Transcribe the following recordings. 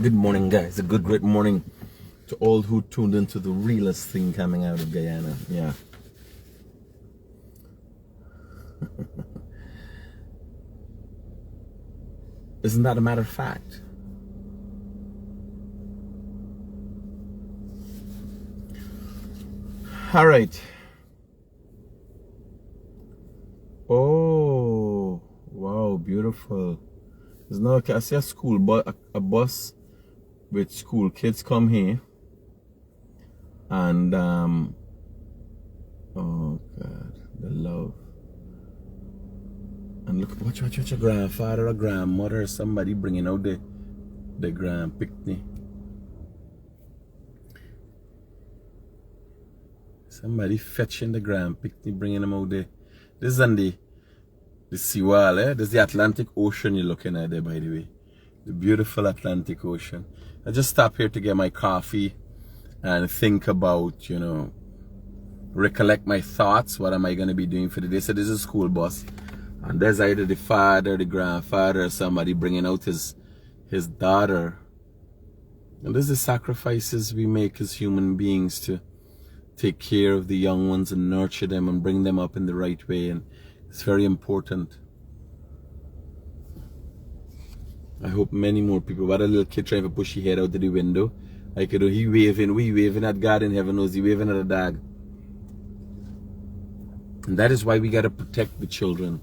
Good morning, guys. A good, great morning to all who tuned into the realest thing coming out of Guyana. Yeah. Isn't that a matter of fact? All right. Oh, wow, beautiful. There's no, I see a school, but a bus with school kids come here, and oh God, the love. And look, watch your grandfather or grandmother or somebody bringing out the grand picnic. Somebody fetching the grand picnic, bringing them out there. This is on the seawall, eh? This is the Atlantic Ocean you're looking at there, by the way. The beautiful Atlantic Ocean. I just stopped here to get my coffee and think about, recollect my thoughts. What am I going to be doing for the day? So this is a school bus. And there's either the father, the grandfather, or somebody bringing out his daughter. And this is the sacrifices we make as human beings to take care of the young ones and nurture them and bring them up in the right way. And it's very important. I hope many more people. What a little kid trying to push his head out of the window. I could he waving, we waving at God in heaven knows he waving at a dog. And that is why we got to protect the children.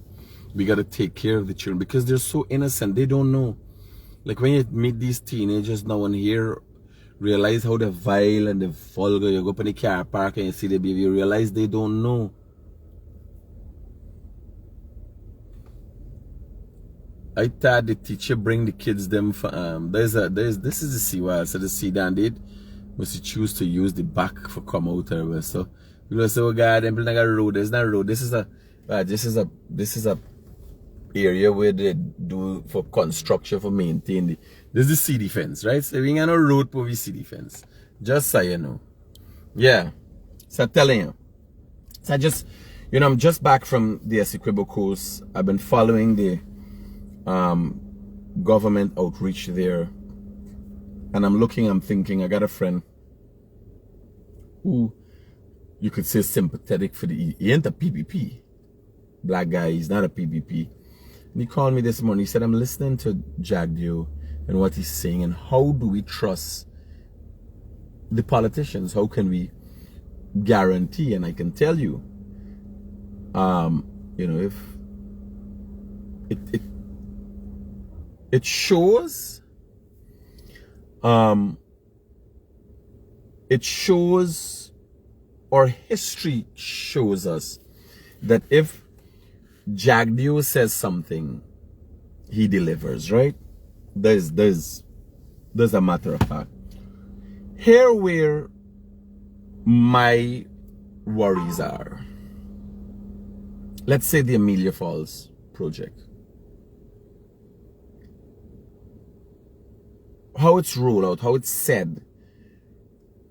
We got to take care of the children because they're so innocent. They don't know. Like when you meet these teenagers now and here, realize how they're vile and they're vulgar. You go up in the car park and you see the baby, you realize they don't know. I thought the teacher bring the kids them for this is the seawall, so the sea down did must choose to use the back for come out or so. People say, oh God, them building a road. There's not a road. This is a area where they do for construction for maintain the this is the sea defense, right? So we ain't got no road for the sea defense. Just so you know. Yeah. So I'm telling you. So I just I'm just back from the Essequibo course. I've been following the government outreach there, and I'm thinking I got a friend who you could say sympathetic for he ain't a PPP black guy, he's not a PPP, and he called me this morning. He said, I'm listening to JAGDEO and what he's saying, and how do we trust the politicians? How can we guarantee? And I can tell you, if it shows or history shows us that if JAGDEO says something, he delivers, right? There's a matter of fact. Here where my worries are. Let's say the Amelia Falls project. How it's rolled out, how it's said,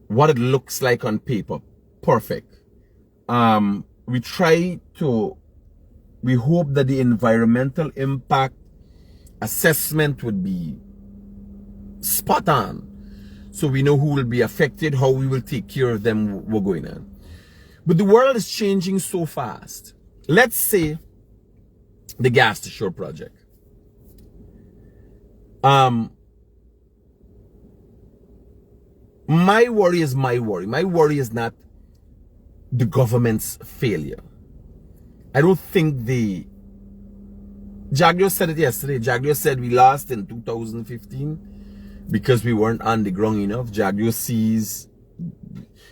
what it looks like on paper, perfect. We hope that the environmental impact assessment would be spot on, so we know who will be affected, how we will take care of them, what's going on. But the world is changing so fast. Let's say the gas to shore project. My worry is my worry. My worry is not the government's failure. I don't think JAGDEO said it yesterday. JAGDEO said we lost in 2015 because we weren't on the ground enough. JAGDEO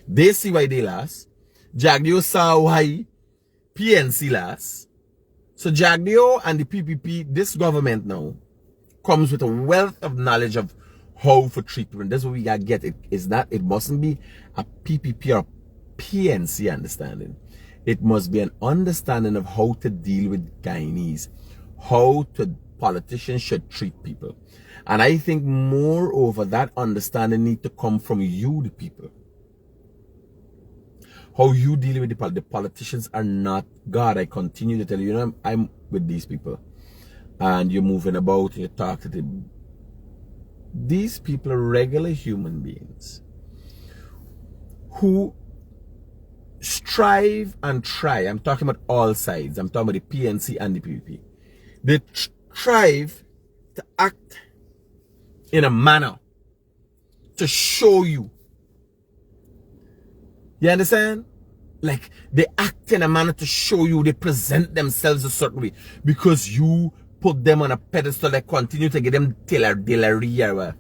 they see why they lost. JAGDEO saw why PNC lost. So JAGDEO and the PPP, this government now, comes with a wealth of knowledge of how for treatment. That's what we gotta get. It mustn't be a PPP or a PNC understanding. It must be an understanding of how to deal with Guyanese, how politicians should treat people. And I think moreover, that understanding needs to come from you, the people. How you deal with the politicians are not God. I continue to tell you, I'm with these people. And you're moving about, you talk to them. These people are regular human beings who strive and try. I'm talking about all sides. I'm talking about the PNC and the PPP. They strive to act in a manner to show you. You understand? Like, they act in a manner to show you, they present themselves a certain way because you put them on a pedestal that continue to give them dillery.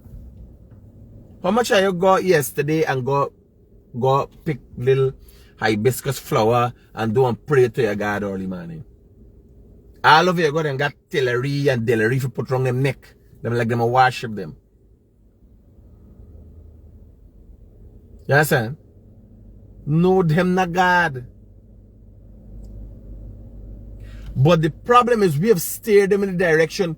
How much I got yesterday and go pick little hibiscus flower and do and pray to your God early morning? All of you got and got tillery and dillery for put around them neck. Them like them a worship them. You understand? No, them not God. But the problem is we have steered them in the direction,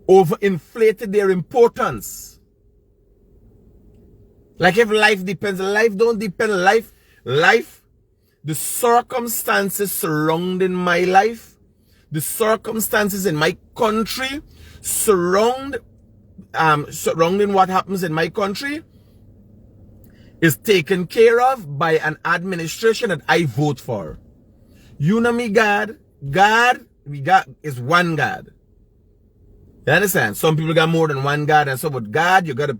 overinflated their importance. Like if life depends, life don't depend. Life, the circumstances surrounding my life, the circumstances in my country, surrounding what happens in my country, is taken care of by an administration that I vote for. You know me, God we got is one God. You understand? Some people got more than one God, and so but God, you got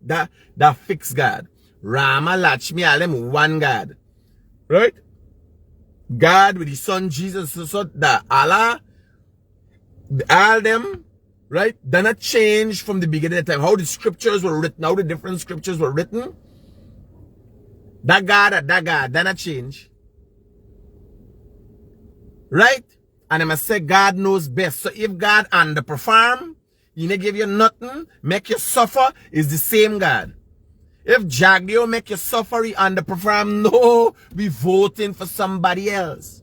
that fixed God. Rama, Lakshmi, all them one God. Right? God with his son Jesus, so that Allah, all them, right? They're not changed from the beginning of time. How the scriptures were written, how the different scriptures were written. That God, they're not changed. Right? And I must say God knows best. So if God underperform, he may give you nothing, make you suffer, is the same God. If JAGDEO make you suffer, he underperform, no, we voting for somebody else.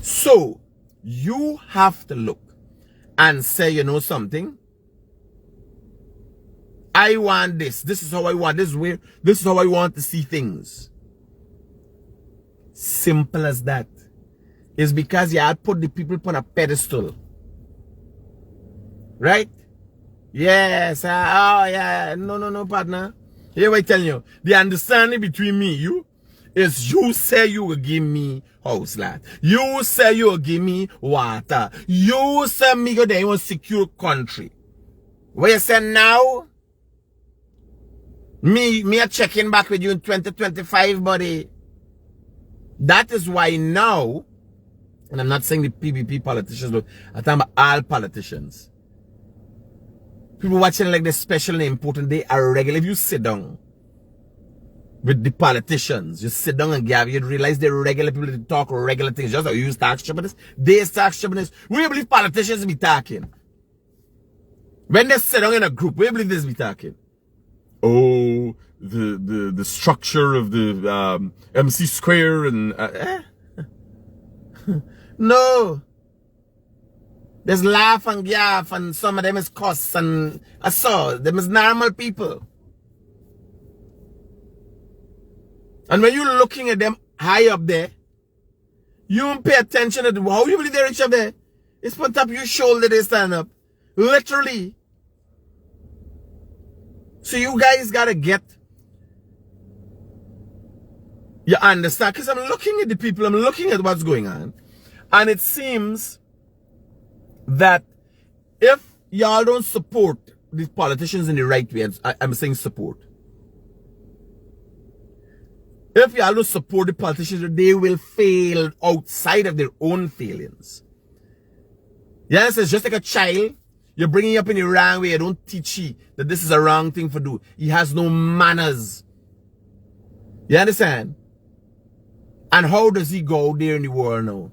So, you have to look and say, you know something? I want this. This is how I want. This is how I want to see things. Simple as that. It's because you had put the people on a pedestal. Right? Yes. Oh, yeah. No, partner. Here I tell you. The understanding between me and you is you say you will give me house land. You say you will give me water. You say me go there in a secure country. What you say now? Me a checking back with you in 2025, buddy. That is why now, and I'm not saying the PPP politicians, but I'm talking about all politicians. People watching like this special and important, they are regular. If you sit down with the politicians, you sit down and gather, you'd realize they're regular people that talk regular things. Just how you use tax sharpness, they tax sharpness. We believe politicians be talking. When they sit down in a group, we believe this be talking. Oh, the structure of the MC square and no. There's laugh and gaff and some of them is cuss and I saw them is normal people. And when you're looking at them high up there, you don't pay attention to how you believe they reach up there. It's on top of your shoulder they stand up. Literally. So you guys gotta get, you understand? Because I'm looking at the people, I'm looking at what's going on. And it seems that if y'all don't support these politicians in the right way, I'm saying support. If y'all don't support the politicians, they will fail outside of their own failings. Yes, it's just like a child. You're bringing up in the wrong way. You don't teach him that this is a wrong thing to do. He has no manners. You understand? And how does he go there in the world now?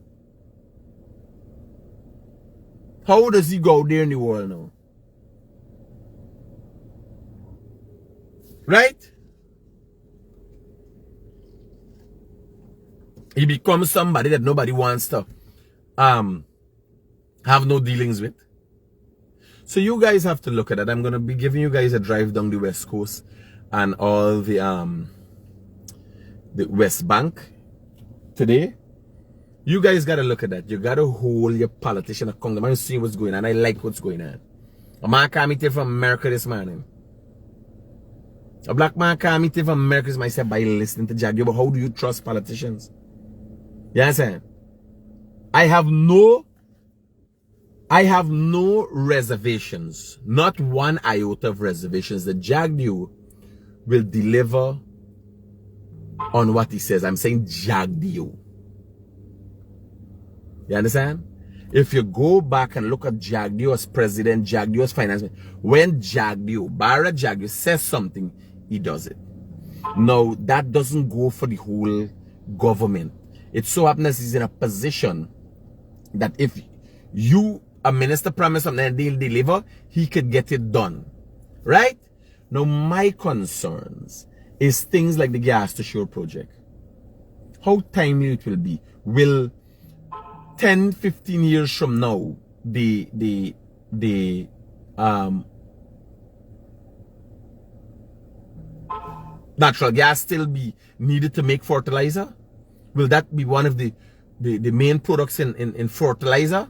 How does he go there in the world now? Right? He becomes somebody that nobody wants to have no dealings with. So you guys have to look at that. I'm going to be giving you guys a drive down the West Coast and all the West Bank today. You guys got to look at that. You got to hold your politician accountable and see what's going on. I like what's going on. A man called me from America this morning. A black man called me from America this morning. I said, by listening to JAGDEO, but how do you trust politicians? You understand? I have no reservations, not one iota of reservations that JAGDEO will deliver on what he says. I'm saying JAGDEO. You understand? If you go back and look at JAGDEO as president, JAGDEO as finance minister, when Bharat JAGDEO says something, he does it. Now, that doesn't go for the whole government. It so happens he's in a position that if you, a minister, promise something and they'll deliver, he could get it done. Right? Now, my concerns is things like the gas to shore project. How timely it will be. Will 10, 15 years from now, the natural gas still be needed to make fertilizer? Will that be one of the main products in fertilizer?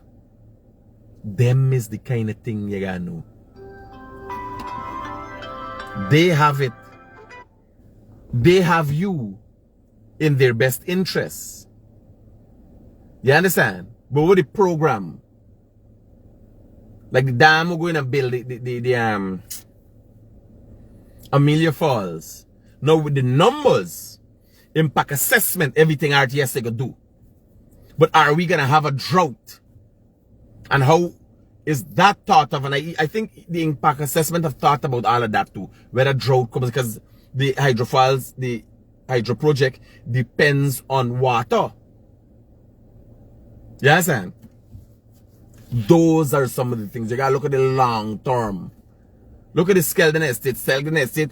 Them is the kind of thing you gotta know. They have it. They have you in their best interests. You understand? But with the program, like the dam we're going to build, the Amelia Falls. Now with the numbers, impact assessment, everything RTS they could do. But are we going to have a drought? And how is that thought of? And I think the impact assessment have thought about all of that too. Whether drought comes, because the hydrophiles, the hydro project depends on water. You understand? Those are some of the things. You gotta look at the long term. Look at the Skeldon Estate. Skeldon Estate,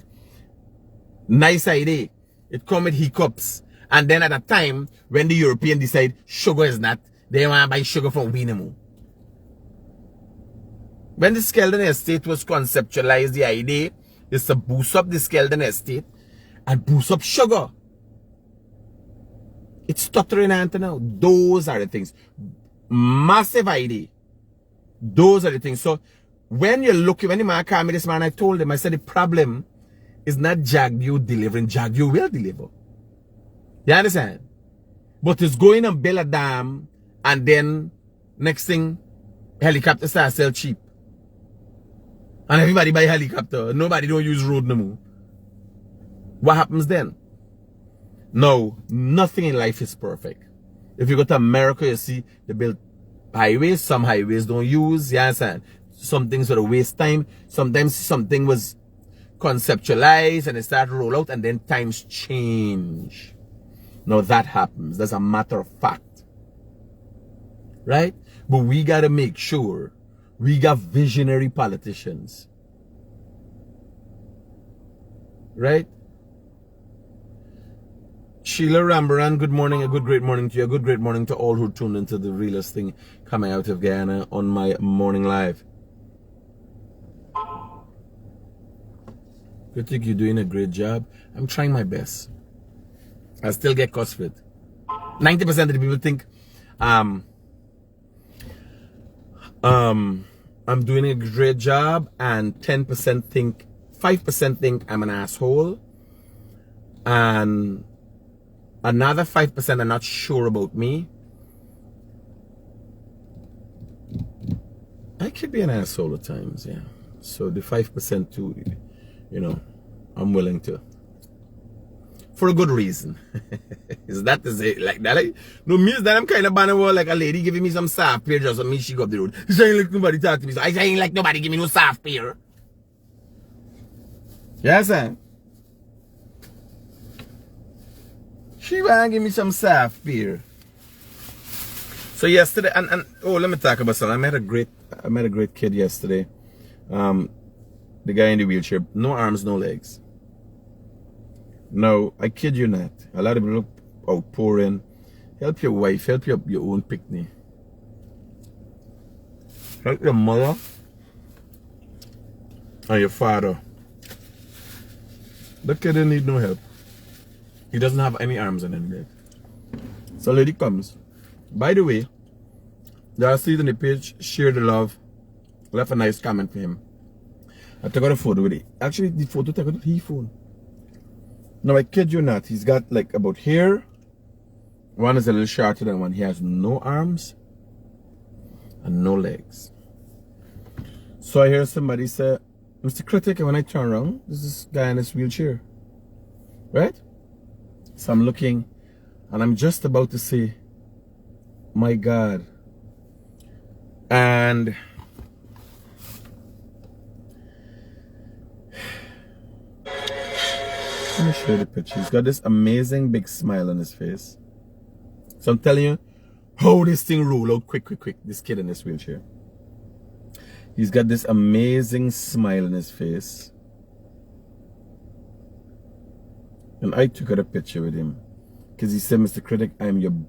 nice idea. It come with hiccups. And then at a time when the European decide sugar is not, they want to buy sugar from Winnemu. When the Skeldon Estate was conceptualized, the idea is to boost up the Skeldon Estate and boost up sugar. It's stuttering until now. Those are the things. Massive idea. Those are the things. So when you're looking, when the man called me this man, I told him, I said the problem is not JAGDEO delivering. JAGDEO will deliver. You understand? But it's going to build a dam and then next thing, helicopters start sell cheap. And everybody buy helicopter. Nobody don't use road no more. What happens then? No, nothing in life is perfect. If you go to America, you see they build highways. Some highways don't use. You understand? Some things were a waste time. Sometimes something was conceptualized and it started to roll out and then times change. Now that happens. That's a matter of fact. Right? But we got to make sure we got visionary politicians. Right? Sheila Rambaran, good morning, a good great morning to you, a good great morning to all who tuned into the realest thing coming out of Guyana on my morning live. Critic, you're doing a great job. I'm trying my best. I still get cussed for it. 90% of the people think I'm doing a great job, and 10% think, 5% think I'm an asshole, and another 5% are not sure about me. I could be an asshole at times, yeah. So the 5% too, you know, I'm willing to. For a good reason. Is that to say like that? Like, no, me is that I'm kind of banner like a lady giving me some soft pear just on me, she go up the road. She ain't like nobody talk to me. So I ain't like nobody give me no soft pear. Yes, sir. She wanna give me some soft pear. So yesterday, and oh, let me talk about something. I met a great kid yesterday. The guy in the wheelchair, no arms, no legs. No, I kid you not. A lot of people look outpouring. Help your wife, help your own picnic. Help your mother and your father. The kid didn't need no help. He doesn't have any arms and any legs. So lady comes. By the way, y'all see it on the page, share the love, left a nice comment for him. I took out a photo with it. Actually, the photo took out with his phone. Now, I kid you not, he's got like about here. One is a little shorter than one. He has no arms and no legs. So I hear somebody say, Mr. Critic, and when I turn around, there's this guy in this wheelchair. Right? So I'm looking, and I'm just about to say, my God. And let me show you the picture. He's got this amazing big smile on his face. So I'm telling you how this thing roll out quick. This kid in this wheelchair. He's got this amazing smile on his face. And I took out a picture with him. Because he said, Mr. Critic, I'm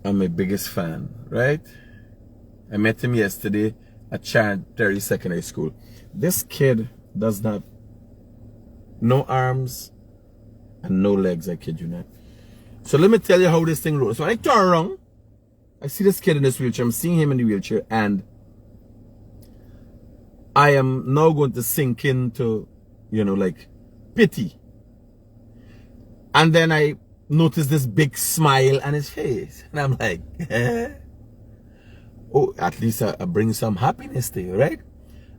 my biggest fan, right? I met him yesterday at Terry Secondary School. This kid does not, no arms and no legs, I kid you not. So let me tell you how this thing rolls. So when I turn around, I see this kid in this wheelchair. I'm seeing him in the wheelchair, and I am now going to sink into, like pity. And then I notice this big smile on his face. And I'm like, oh, at least I bring some happiness to you, right?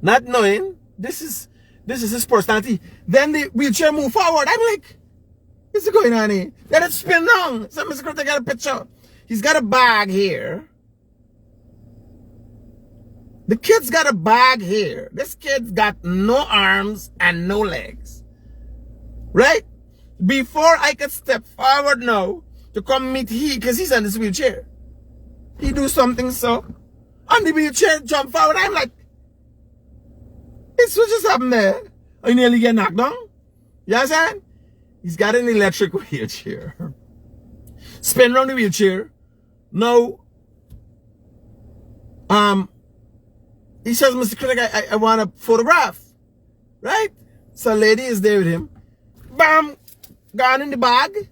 Not knowing this is his personality. Then the wheelchair move forward. I'm like, what's going on here? Then it spin down. So Mr. Critic got a picture. He's got a bag here. The kid's got a bag here. This kid's got no arms and no legs. Right? Before I could step forward now to come meet because he's in this wheelchair. He do something so. On the wheelchair, jump forward. I'm like, this what just happened there? I nearly get knocked down. You understand? He's got an electric wheelchair. Spin around the wheelchair. Now, he says, Mr. Critic, I want a photograph. Right? So a lady is there with him. Bam! Gone in the bag.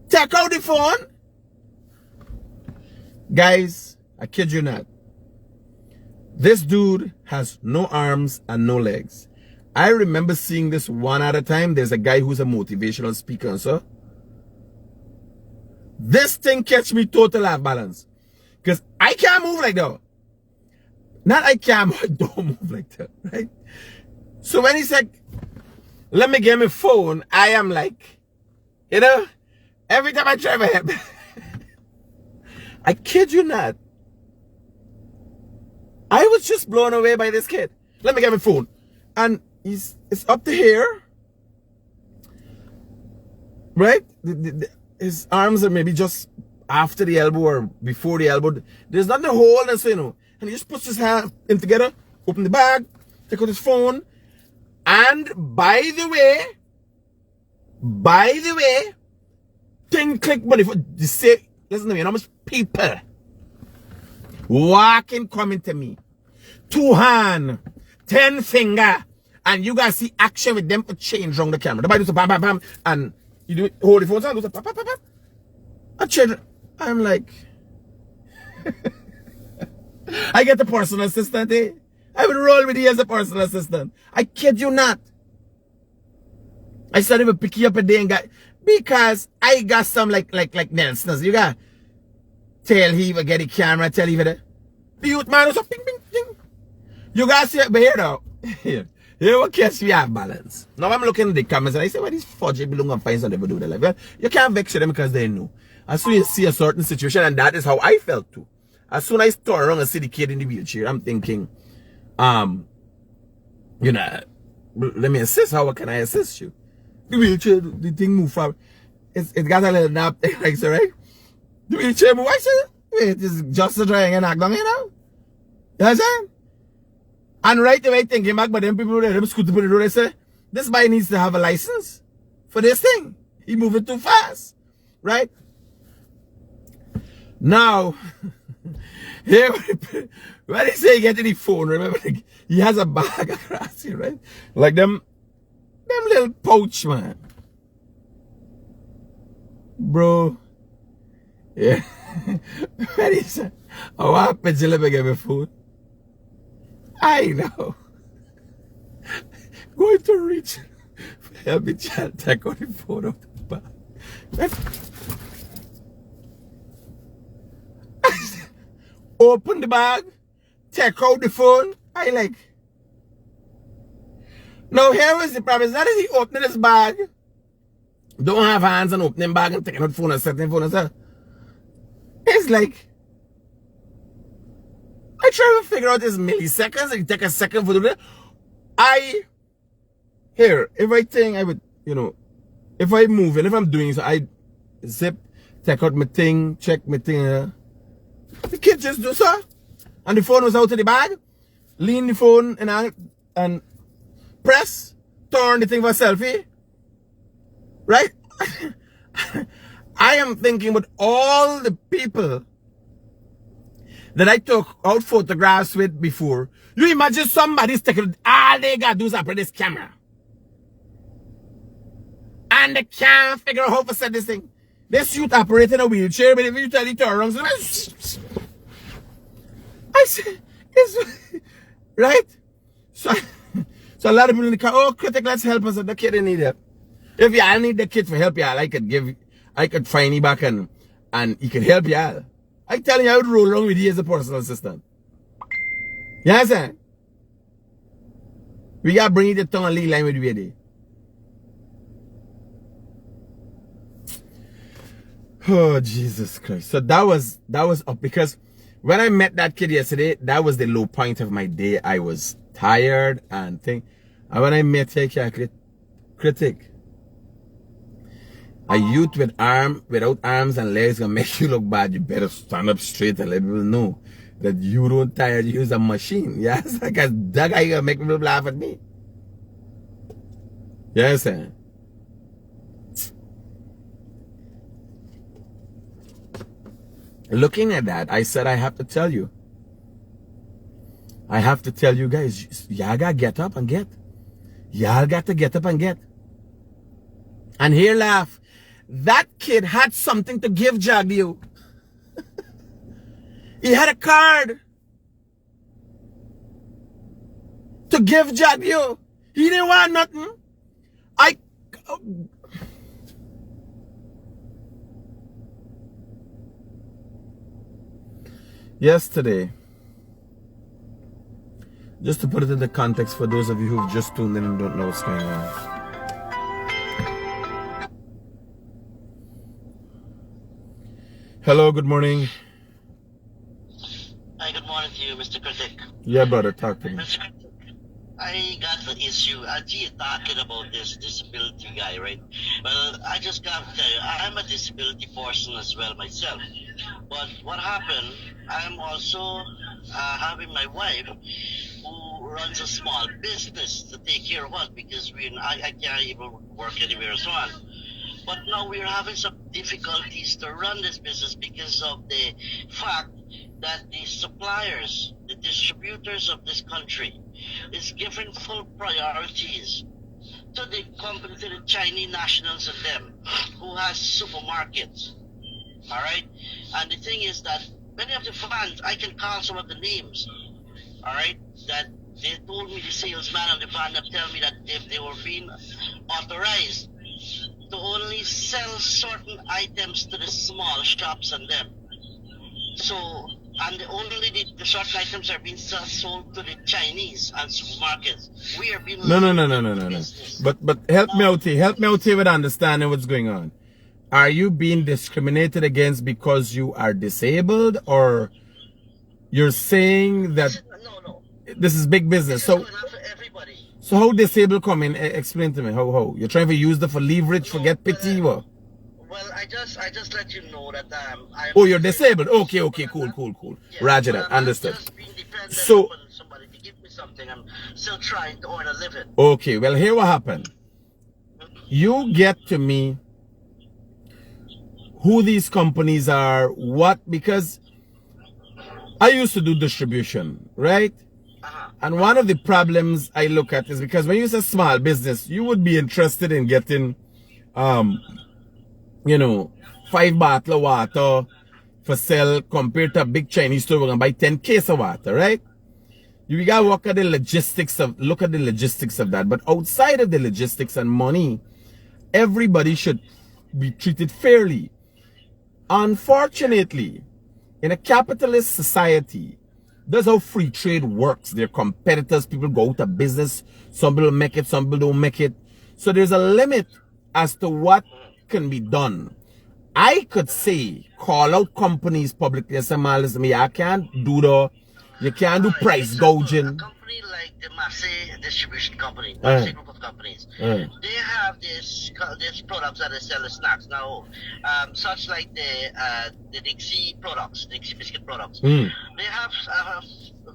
Take out the phone. Guys, I kid you not. This dude has no arms and no legs. I remember seeing this one at a time. There's a guy who's a motivational speaker, so this thing catch me total off balance. Because I can't move like that. Not I can't, but I don't move like that, right? So when he said, let me get my phone, I am like, every time I try my head, I kid you not. I was just blown away by this kid. Let me get my phone. And it's up to here. Right? His arms are maybe just after the elbow or before the elbow. There's not a hole, and so, and he just puts his hand in together, open the bag, take out his phone. And by the way, thing click money for you say, listen to me, how much people walking coming to me. 2 hand, 10 finger, and you guys see action with them for change around the camera. The body do bam bam bam, and you do it, hold the phone down, do the pam pam pam pam. And change. I'm like, I get the personal assistant, eh? I would roll with you as a personal assistant. I kid you not. I started to pick you up a day and got, because I got some like Nelson's. You got tell he will get the camera, tell he the youth man was a ping ping ping. You guys see it, but here now. Here will catch me off balance. Now I'm looking at the comments and I say, well, these fudge people don't find something to do with their life. Well, you can't vex them because they know. As soon as you see a certain situation, and that is how I felt too. As soon as I turn around and see the kid in the wheelchair, I'm thinking, let me assist. How can I assist you? The wheelchair, the thing move forward. It got a little nap, like so, right? The wheelchair move. I said, wait, it's just a trying and knock down, you know? You understand? And right away thinking back, but them people there, them scooter put the road, they say, this guy needs to have a license for this thing. He moving too fast. Right? Now, here, when he say get to the phone, remember, he has a bag across here, right? Like them little pouch, man. Bro. Yeah. When he said, oh, what happened to let me get my phone? I know. going to reach. Help me, child. Take out the phone out the bag. Open the bag. Take out the phone. I like. Now here is the problem. That is he opening his bag. Don't have hands and opening bag and taking out the phone and setting the phone and stuff. It's like, I try to figure out this milliseconds. It take a second for the. If I think I would, you know, if I move and if I'm doing so, I zip, take out my thing, check my thing. The kid just do so. And the phone was out of the bag. Lean the phone and press, turn the thing for a selfie. Right? I am thinking about all the people that I took out photographs with before. You imagine somebody's taking all they gotta do is operate this camera. And they can't figure out how to set this thing. This youth operating a wheelchair, but if you tell it to turn around, I say, it's right? So a lot of people in the car, oh, Critic, let's help us. The kid in need help. If y'all need the kid for help, y'all, I could find you back and he could help y'all. I tell you, I would roll around with you as a personal assistant. You understand? We got to bring you the tongue and lead line with you there. Oh, Jesus Christ. So that was up because when I met that kid yesterday, that was the low point of my day. I was tired and think. And when I met Critic, a youth without arms and legs gonna make you look bad. You better stand up straight and let people know that you don't tired, you use a machine. Yes, because that guy gonna make people laugh at me. Yes, sir. Looking at that, I said, I have to tell you. I have to tell you guys, y'all gotta get up and get. Y'all got to get up and get. And here laugh. That kid had something to give JAGDEO. He had a card to give JAGDEO. He didn't want nothing. Yesterday, just to put it in the context for those of you who've just tuned in and don't know what's going on. Hello, good morning. Hi, good morning to you, Mr. Critic. Yeah, brother, talk to me. Mr. Critic, I got the issue. You're talking about this disability guy, right? Well, I just got to tell you, I'm a disability person as well myself. But what happened, I'm also having my wife who runs a small business to take care of us because I can't even work anywhere and so on. But now we're having some difficulties to run this business because of the fact that the suppliers, the distributors of this country, is giving full priorities to the company, to the Chinese nationals and them, who has supermarkets. All right? And the thing is that many of the fans, I can call some of the names, all right, that they told me, the salesman on the van that tell me that if they were being authorized to only sell certain items to the small shops and them. So, and only the certain items are being sold to the Chinese and supermarkets. We are being No. But help me out here. Help me out here with understanding what's going on. Are you being discriminated against because you are disabled, or you're saying that this is big business? So how disabled come in? Explain to me. How? You're trying to use them for leverage, for get pity? What? Well, I just let you know that oh, you're disabled. Okay, cool. Yeah, Roger that. Understood. So somebody to give me something. I'm still trying to earn a living. Okay, well, here what happened. You get to me who these companies are, what, because I used to do distribution, right? And one of the problems I look at is because when you say small business, you would be interested in getting, 5 bottle of water for sale compared to a big Chinese store, we're going to buy 10 cases of water, right? You gotta look at the logistics of that. But outside of the logistics and money, everybody should be treated fairly. Unfortunately, in a capitalist society, that's how free trade works. They're competitors. People go out of business. Some people make it, some people don't make it. So there's a limit as to what can be done. I could say, call out companies publicly and say, man, listen, I can't do you can't do price gouging. A company like the Massey Distribution Company, Massey Group of Companies, they have this products that they sell as snacks now, such like the Dixie products, Dixie biscuit products. They have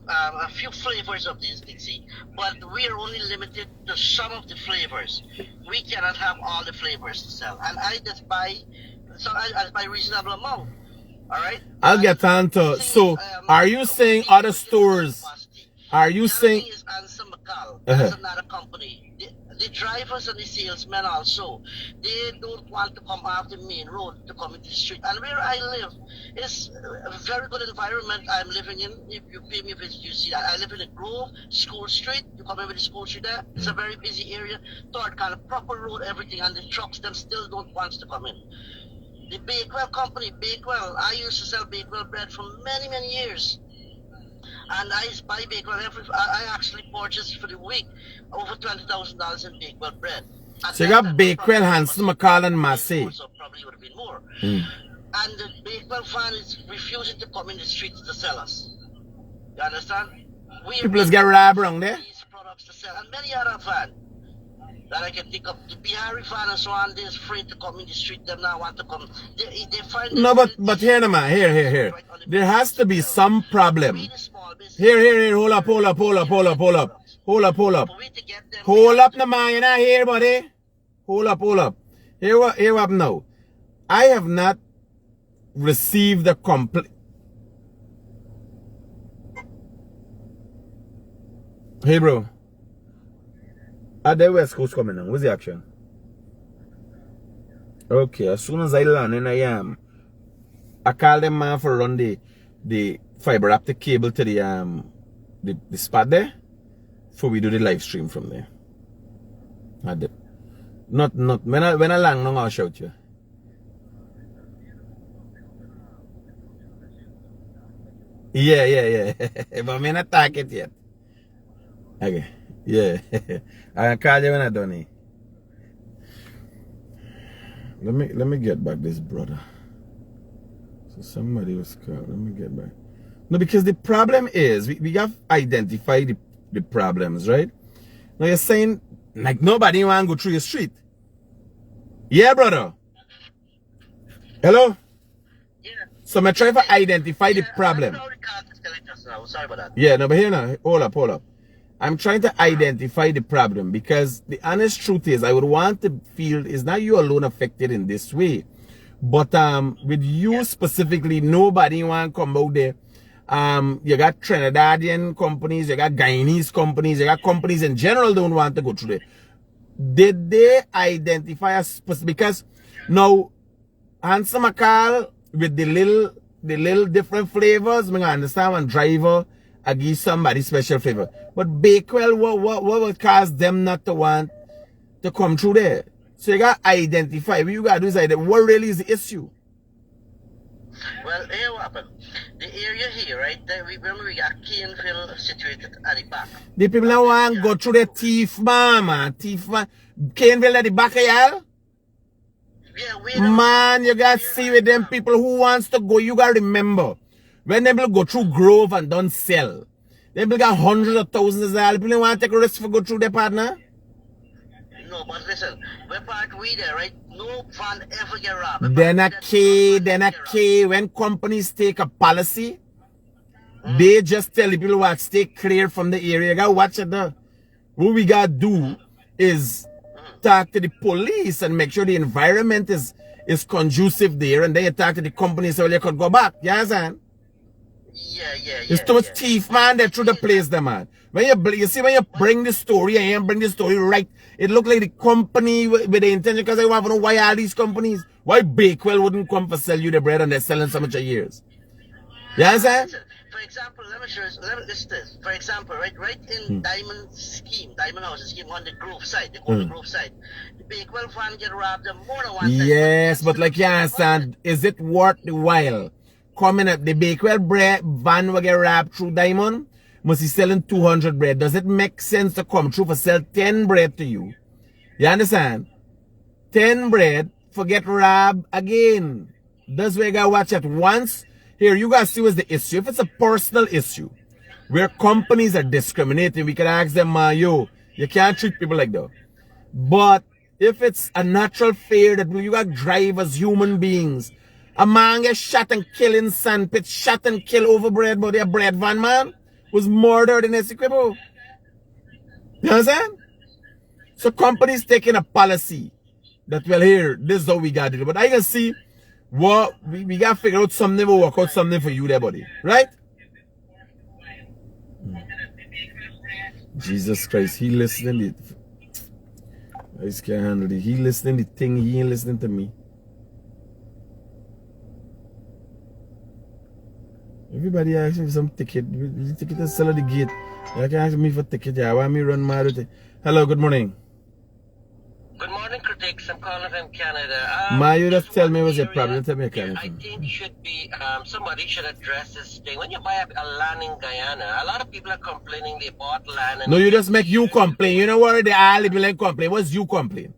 a few flavors of these Dixie, but we are only limited to some of the flavors. We cannot have all the flavors to sell, and I just buy reasonable amount. All right. I'll get on to. So, are you saying other stores? Are you saying? Is that's another company. The drivers and the salesmen also, they don't want to come off the main road to come into the street. And where I live is a very good environment I'm living in. If you pay me a visit, you see that. I live in a Grove, School Street. You come in with the School Street there. It's a very busy area. Third kind of proper road, everything. And the trucks, them still don't want to come in. The Bakewell company, Bakewell, I used to sell Bakewell bread for many, many years. And I buy Bakewell I actually purchased for the week over $20,000 in Bakewell bread. So you got Bakewell, Hanson, McCall, and Massey. So probably would have been more. And the Bakewell fan is refusing to come in the streets to sell us. You understand? People just get robbed around there. These products to sell, and many other fans that I can think of. The Bihari fan and so on, they're afraid to come in the street. Them now want to come. They find no, but here, no, man, here. There has to be some problem. Here. Hold up. Hold up, no, man. You're not here, buddy. Hold up. Here what now? I have not received a complaint. Hey, bro. Are the West Coast coming now? What's the action? Okay, as soon as I land and I call them man for run the fiber optic cable to the spot there, before we do the live stream from there. Not when I land now I'll shout you. Yeah. But I'm not target yet. Okay. Yeah. I'll call you when I'm done. Let me get back this brother. So somebody was called. Let me get back. No, because the problem is we have identified the problems, right? Now you're saying like nobody want to go through your street. Yeah, brother. Hello? Yeah. So I'm trying to identify the problem. Sorry about that. Yeah, no, but here now. Hold up. I'm trying to identify the problem because the honest truth is I would want to feel it's not you alone affected in this way. But with you specifically, nobody want to come out there. You got Trinidadian companies, you got Guyanese companies, you got companies in general don't want to go through there. Did they identify a specific? Because now, Hanson McCall with the little different flavors, I understand one driver, I give somebody special flavor. But Bakewell, what would cause them not to want to come through there? So you got to identify. What you got to do is identify what really is the issue. Well, here what happened. The area here, right? Remember we got Caneville situated at the back. The people that want to go through the thief man. Caneville at the back of y'all? Yeah, man, you got to see with them people who wants to go. You got to remember. When they go through Grove and don't sell, they got hundreds of thousands of dollars. People want to take a risk for go through their partner. No, but listen, we're part we there, right? No van ever get robbed. Then a key. When companies take a policy, they just tell the people what stay clear from the area. You gotta watch it though. What we gotta do is talk to the police and make sure the environment is conducive there, and then you talk to the company so you could go back. You understand? Yeah. It's too much thief, man, they through the place, there, man. When you see when you bring the story and you bring the story right, it look like the company with the intention, because I want to know why all these companies, why Bakewell wouldn't come for sell you the bread and they're selling so much a years. You understand? for example, let me list this. For example, right in Diamond House scheme on the Grove side, they call the Grove side. The vehicle van get robbed more than one time. Yes, but like you understand, is it worth the while? Coming up, the Bakewell bread van will get robbed through Diamond, must be selling 200 bread. Does it make sense to come through for sell 10 bread to you? You understand? 10 bread for get robbed again. That's where you gotta watch it. Once, here, you guys see what's the issue. If it's a personal issue, where companies are discriminating, we can ask them, yo, you can't treat people like that. But if it's a natural fear that you got drive as human beings, a man gets shot and killed in sandpit, shot and killed over bread, but their bread van man was murdered in Essequibo. You understand? So companies taking a policy that, well, here, this is how we got it. But I can see what we got to figure out something to work out something for you there, buddy. Right? Jesus Christ, he listening to it. I just can't handle it. He listening to the thing, he ain't listening to me. Everybody asking for some ticket. The ticket is sell at the gate. You can ask me for ticket. Yeah, why me run mad with it? Hello, good morning. Good morning, Critics. I'm calling from Canada. You just tell me what's your problem. Tell me your problem. I think should be somebody should address this thing. When you buy a land in Guyana, a lot of people are complaining they bought land. And no, you just make you complain. You know what? The all people ain't complain. What's you complain?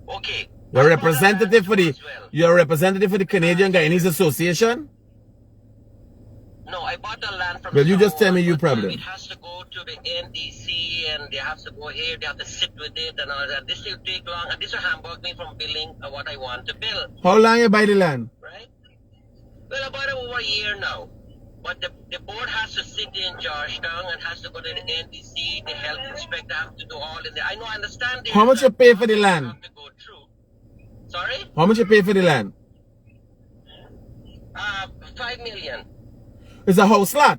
Okay. You're a representative for the. You're a representative for the Canadian Guyanese Association. No, I bought the land from. Well, you just tell me your problem. It has to go to the NDC and they have to go here. They have to sit with it and all that. This will take long, and this will hamburg me from building what I want to build. How long you buy the land? Right. Well, about over a year now. But the board has to sit in Georgetown and has to go to the NDC. The health inspector have to do all in there. I understand. How much you pay for the land? Have to go through. Sorry. How much you pay for the land? 5 million. It's a house lot.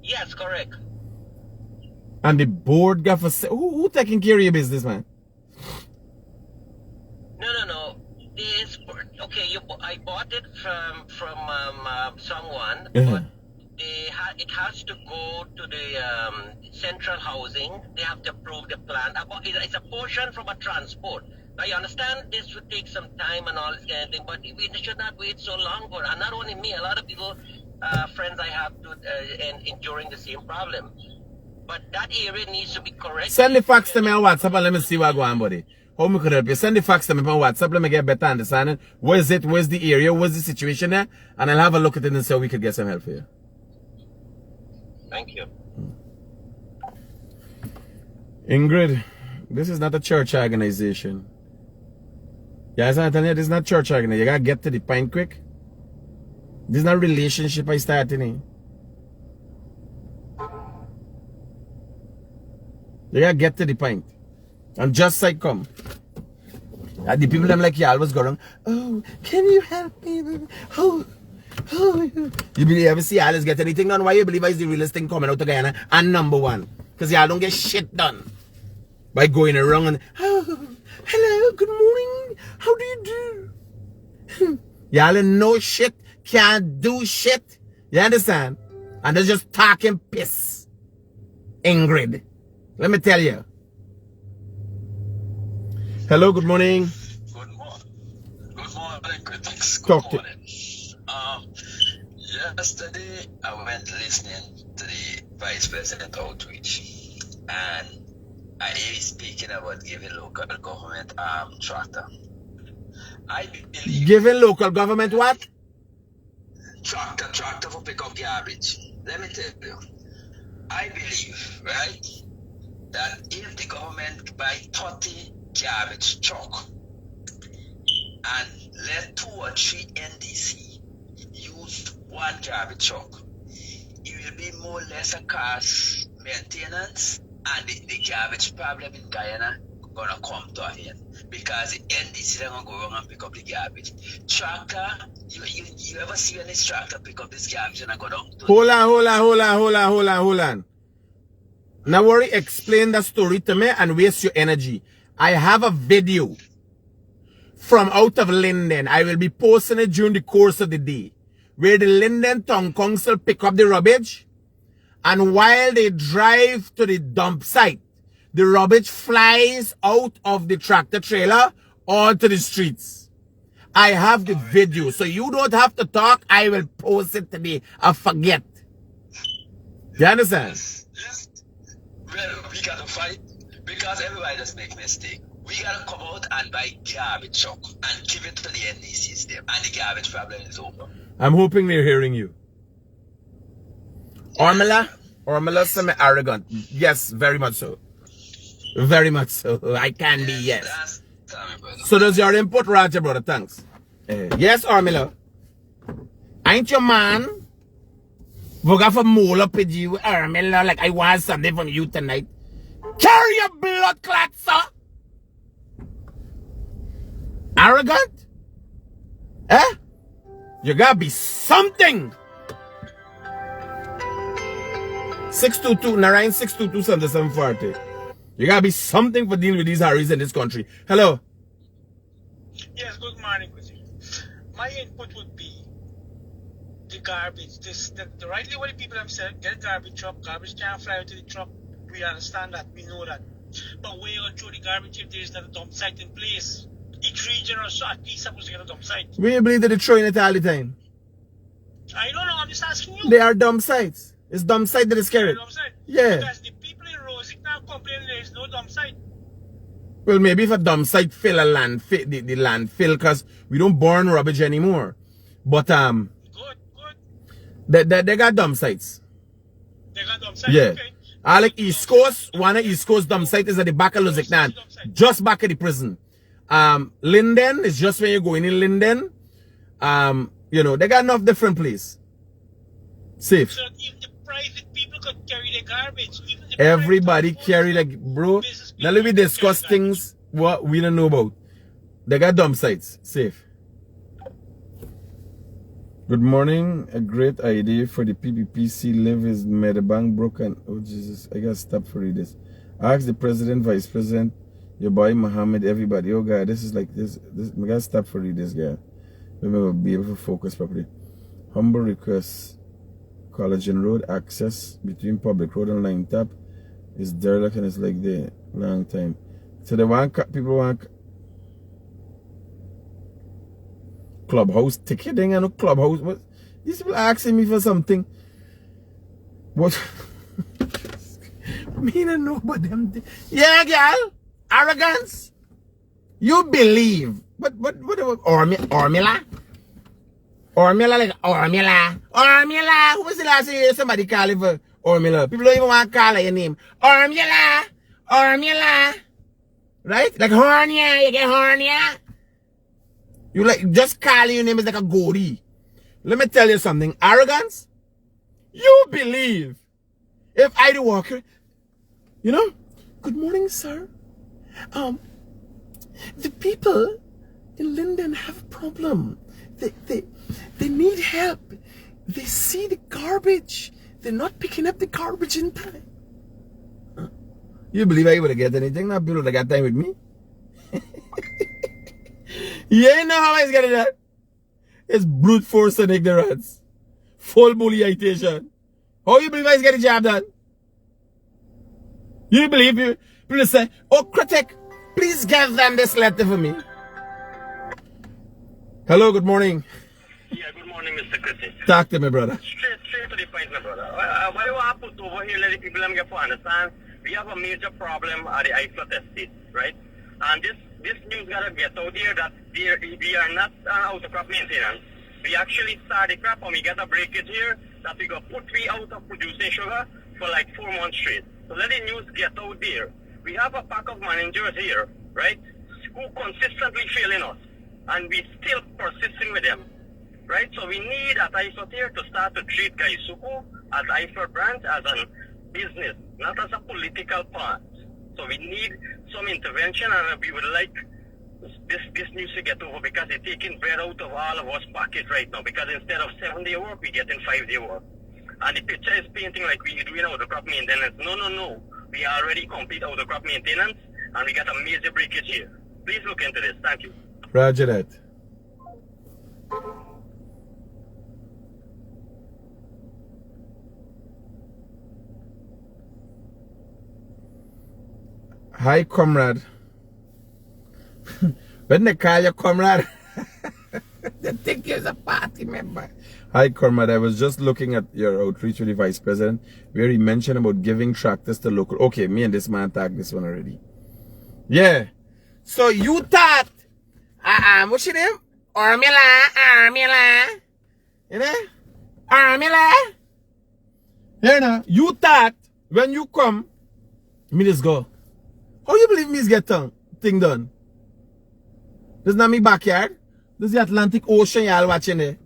Yes, correct. And the board got for who taking care of your business, man? No. This okay. I bought it from someone, but it has to go to the central housing. They have to approve the plan. It's a portion from a transport. Now you understand this would take some time and all this kind of thing, but we should not wait so long for. And not only me, a lot of people. Friends I have to enduring the same problem, but that area needs to be corrected. Send the fax to me on WhatsApp and let me see what going on, buddy. How me could help you? Send the fax to me on WhatsApp. Let me get better understanding. Where is it? Where's the area? Where's the situation there? And I'll have a look at it and see how we could get some help for you. Thank you. Ingrid, this is not a church organization. Yeah, I'm telling you, this is not church organization. You gotta get to the point quick. This is not a relationship I started in. You gotta get to the point. And just like come. And the people them like you always go around, oh, can you help me? Oh. You ever see Alice get anything done? Why you believe is the realest thing coming out of Guyana? And number one. Because y'all don't get shit done. By going around and, oh, hello, good morning. How do you do? Y'all know shit. Can't do shit. You understand? And they're just talking piss. Ingrid. Let me tell you. Hello, good morning. Good morning. Good morning, Critics. Good Talk morning. Yesterday, I went listening to the Vice President outreach, and I hear speaking about giving local government tractor. I believe giving local government what? Tractor for pick up garbage. Let me tell you, I believe, right, that if the government buy 30 garbage truck and let 2 or 3 NDC use 1 garbage truck, it will be more or less a cost maintenance, and the garbage problem in Guyana gonna come to an end because the NDC are gonna go around and pick up the garbage. Tractor, you ever see any tractor pick up this garbage and I go down to Hold on. Now worry, explain the story to me and waste your energy. I have a video from out of Linden. I will be posting it during the course of the day, where the Linden Town Council pick up the rubbish, and while they drive to the dump site, the rubbish flies out of the tractor trailer onto the streets. I have the video, so you don't have to talk. I will post it today. I forget. You understand? Yes. Well, we gotta fight because everybody just make mistake. We gotta come out and buy garbage truck and give it to the NDC system, and the garbage problem is over. I'm hoping they're hearing you. Ormila semi-arrogant. Yes, very much so. Very much so. I can be, yes. So does your input, Roger, brother? Thanks. Yes, Ormila. Ain't your man? We got for mole up with you, Ormila, like I want something from you tonight. Carry your blood clot, sir. Arrogant? Eh? You gotta be something. 622-9622740. You gotta be something for dealing with these Harrys in this country. Hello. Yes, good morning, Critic. My input would be the garbage. The rightly what the people have said, get a garbage truck, garbage can't fly out to the truck. We understand that, we know that. But where you throw the garbage if there is not a dump site in place? Each region or so at least supposed to get a dump site. We believe that they're throwing it all the time. I don't know, I'm just asking you. They are dump sites. It's dump site that is carried. Yeah. Because the people in Rosick now complain there is no dump site. Well, maybe if a dump site fill a landfill, the landfill, because we don't burn rubbish anymore. But Good. they got dump sites. They got dump sites. Yeah. Okay. I like East Coast. One of East Coast dump site is at the back of Luziknan, just back of the prison. Linden is just when you're going in Linden. You know, they got enough different place. Safe. So even the private people could carry their garbage. Even the Everybody carry like, bro. Now let me discuss things what we don't know about. They got dump sites. Safe. Good morning. A great idea for the PPPC live is Medebank broken. Oh Jesus, I gotta stop for read this. Ask the president, vice president, your boy Muhammad, everybody. Oh God, this is like this. I gotta stop for read this guy. We will be able to focus properly. Humble request. Collagen Road access between Public Road and Line Tap is derelict and it's like the long time. So they want people want clubhouse ticketing and no clubhouse. What these people are asking me for something? What? Me don't know about them. Yeah, girl. Arrogance. You believe. What Ormila? Ormila, like Ormila. Ormila. Who was the last year somebody call it for Ormila? People don't even want to call her your name. Ormila. Ormila. Right? Like Hornia. You get Hornia. You like, just calling your name is like a goatee. Let me tell you something. Arrogance. You believe. If I do walk here, you know, good morning, sir. The people in Linden have a problem. They need help. They see the garbage. They're not picking up the garbage in time. You believe I would get anything? Not people that got time with me. You ain't know how I was getting that. It's brute force and ignorance. Full bullyitation. How you believe I was getting the job done? You believe you people say, oh, Critic, please give them this letter for me. Hello, good morning. Yeah, good morning, Mr. Critic. Talk to me, brother. Straight to the point, my brother. What do I put over here, let the people get to understand? We have a major problem at the Iflot estate, right? And this news gotta get out there that we are not out of crop maintenance. We actually start the crop and we get a breakage here that we got put we out of producing sugar for like 4 months straight. So let the news get out there. We have a pack of managers here, right, who consistently failing us. And we still persisting with them, right? So we need at IFLOT here to start to treat Gaisuku as IFLOT branch as a business, not as a political part. So we need some intervention, and we would like this news to get over because they're taking bread out of all of us pockets right now. Because instead of 7-day work, we're getting 5-day work. And the picture is painting like we're doing out of crop maintenance. No. We already complete out of crop maintenance, and we got a major breakage here. Please look into this. Thank you. Roger that. Hi, comrade. When they call you comrade, they think you're a party member. Hi, comrade. I was just looking at your outreach with the vice president where he mentioned about giving tractors to local. Okay, me and this man tagged this one already. Yeah. So you thought, what's your name? Armila. You know? Armila. You know, you thought when you come, me just go. How you believe me's get thing done? This is not me backyard. This is the Atlantic Ocean y'all watching there.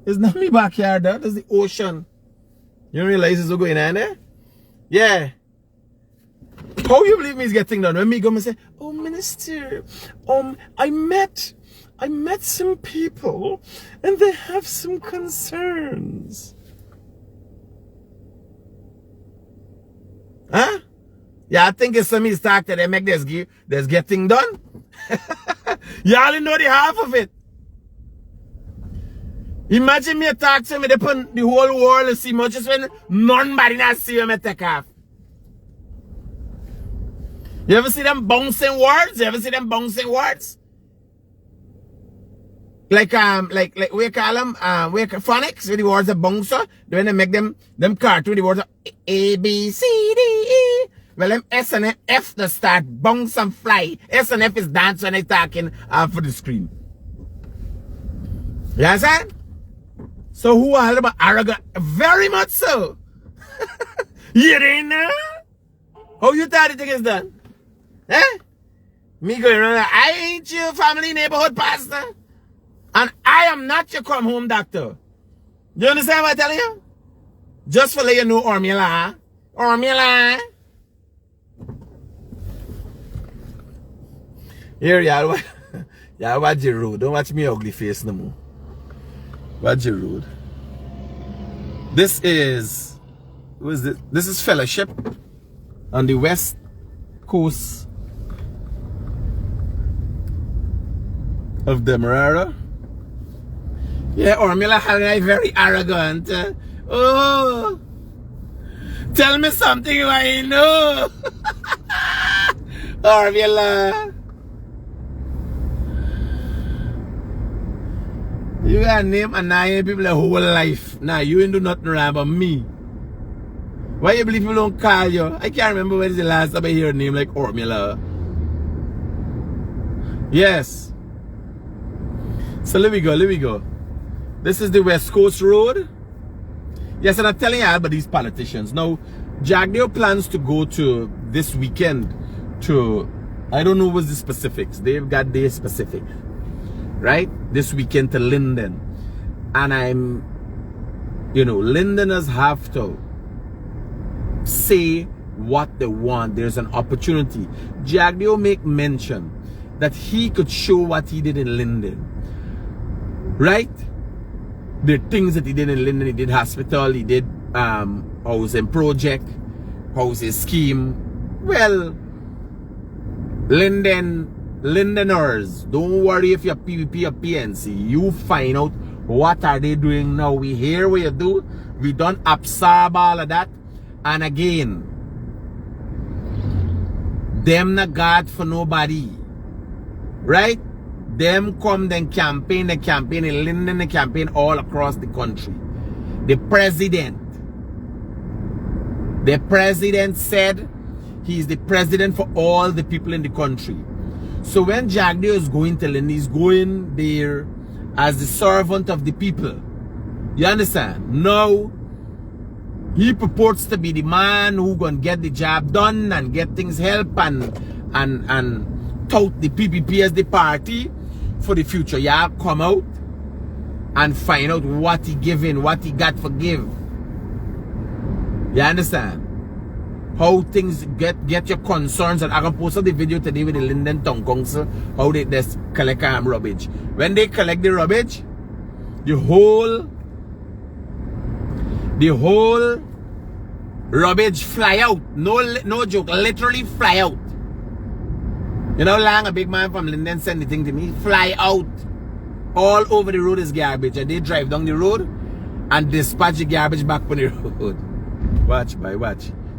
It's not me backyard, though. This is the ocean. You don't realize it's going on there? Yeah. How you believe me's getting done? When me go and say, oh, minister, I met some people and they have some concerns. Huh? Yeah, I think it's some talk that they make this getting done. Y'all didn't know the half of it. Imagine me talk to me, they put the whole world to see much just when nobody not see me take off. You ever see them bouncing words? You ever see them bouncing words? Like we call them phonics with the words of bouncer. When they make them cartoon with the words of A, B, C, D, E. Well, them S and F that start bounce and fly. S and F is dance when they talking for the screen. You understand? So who are them arrogant? Very much so. You didn't know? How you thought the thing is done? Eh? Me going around like, I ain't your family neighborhood pastor. And I am not your come home doctor. You understand what I'm telling you? Just for let you know, Ormila. Here, y'all. Y'all watch your road. Don't watch me ugly face no more. Watch your road. This is, what is this? This is Fellowship on the west coast of Demerara. Yeah, Ormila Halai very arrogant. Oh, tell me something I know. Ormila. You got name and 9 people the whole life. Nah, you ain't do nothing wrong but me. Why you believe people don't call you? I can't remember when is the last time I hear a name like Ormila. Yes. So let me go. This is the West Coast Road. Yes, and I'm telling you about these politicians. Now, JAGDEO plans to go to this weekend to, I don't know what's the specifics. They've got their specific. Right? This weekend to Linden. And Lindeners have to say what they want. There's an opportunity. JAGDEO make mention that he could show what he did in Linden. Right? The things that he did in Linden, he did hospital, he did housing project, housing scheme. Well, Lindeners, don't worry if you're PVP or PNC. You find out what are they doing now. We hear what you do. We don't absorb all of that. And again, them not God for nobody. Right? Them come, then campaign in Linden, they campaign all across the country. The president said he's the president for all the people in the country. So when JAGDEO is going to Linden, he's going there as the servant of the people. You understand? Now, he purports to be the man who gonna get the job done and get things help and tout the PPP as the party for the future. Y'all come out and find out what he giving, what he got for give. You understand? How things get your concerns. And I can post the video today with the Linden Town Council, how they just collect rubbish. When they collect the rubbish, the whole rubbish fly out. No joke, literally fly out. You know, long a big man from Linden send the thing to me, fly out. All over the road is garbage, and they drive down the road and dispatch the garbage back on the road. Watch.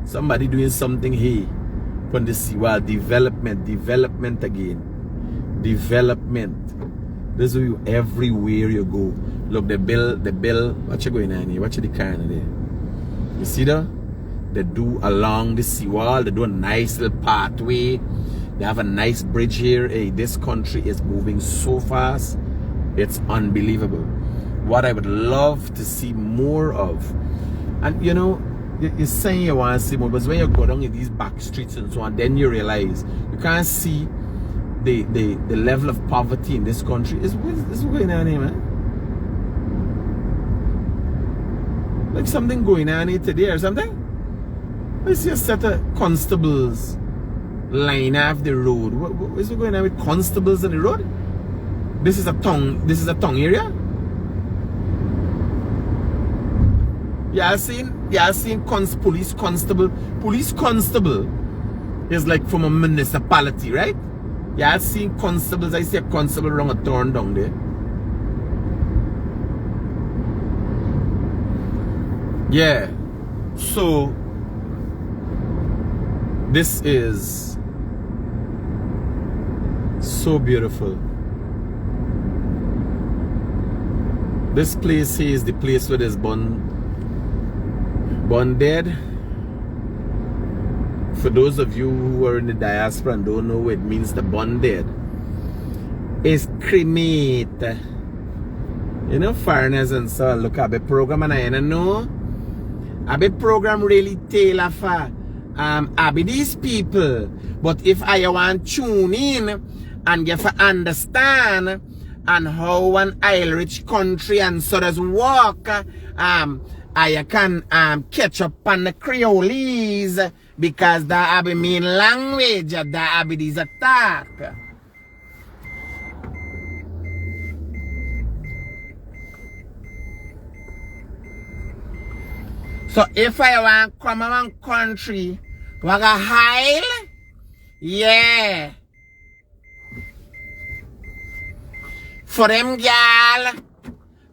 Somebody doing something here. from the seawall. Development again. Development. This is you everywhere you go. Look, the bill, what you going on here? What you the kind of there? You see that? They do along the seawall, they do a nice little pathway. They have a nice bridge here. Hey, this country is moving so fast. It's unbelievable. What I would love to see more of. And you know, you're saying you want to see more, but when you go down in these back streets and so on, then you realize you can't see the level of poverty in this country. What's going on here, man? Like something going on here today or something? I see a set of constables line off the road. What is going on with constables on the road? This is a town area? Y'all seen police constable. Police constable is like from a municipality, right? Y'all seen constables. I see a constable around a turn down there. Yeah. So this is so beautiful. This place here is the place where there's born dead. For those of you who are in the diaspora and don't know what it means to burn dead, is cremate. You know, foreigners and so look at the program and I know a bit program really tailor for these people. But if I want to tune in and get to understand and how an oil-rich country and so does work, I can catch up on the Creolese because that be mean language, that be this attack. So if I want to come around country, what a hile? Yeah. For them gal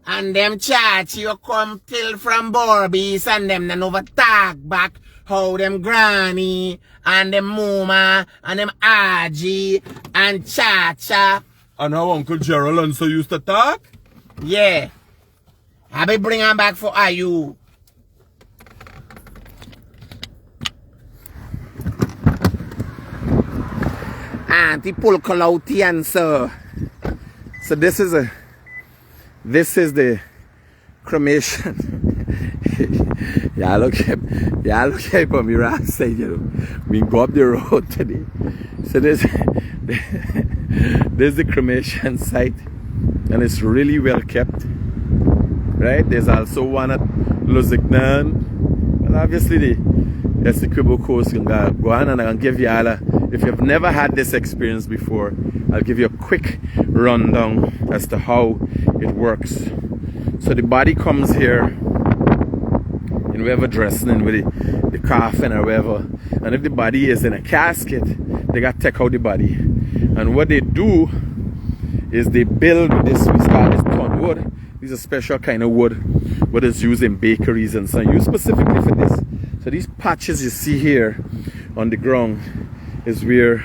and them chachi you come till from Barbies and them then over talk back how them granny and them mama and them Aji and Chacha. And how Uncle Gerald and so used to talk? Yeah. I be bring them back for you. Auntie Pulcolatian, sir. So this is the cremation. y'all look here from your right side, you know. We go up the road today. So this is the cremation site, and it's really well kept. Right? There's also one at Luzignan. Well, obviously the Essequibo Coast can go on, and I can give you all if you've never had this experience before, I'll give you a quick rundown as to how it works. So the body comes here in whatever dressing, in with the coffin or whatever. And if the body is in a casket, they got to take out the body. And what they do is they build this, we call this ton wood. These are special kind of wood, what is used in bakeries and so used specifically for this. So these patches you see here on the ground is where,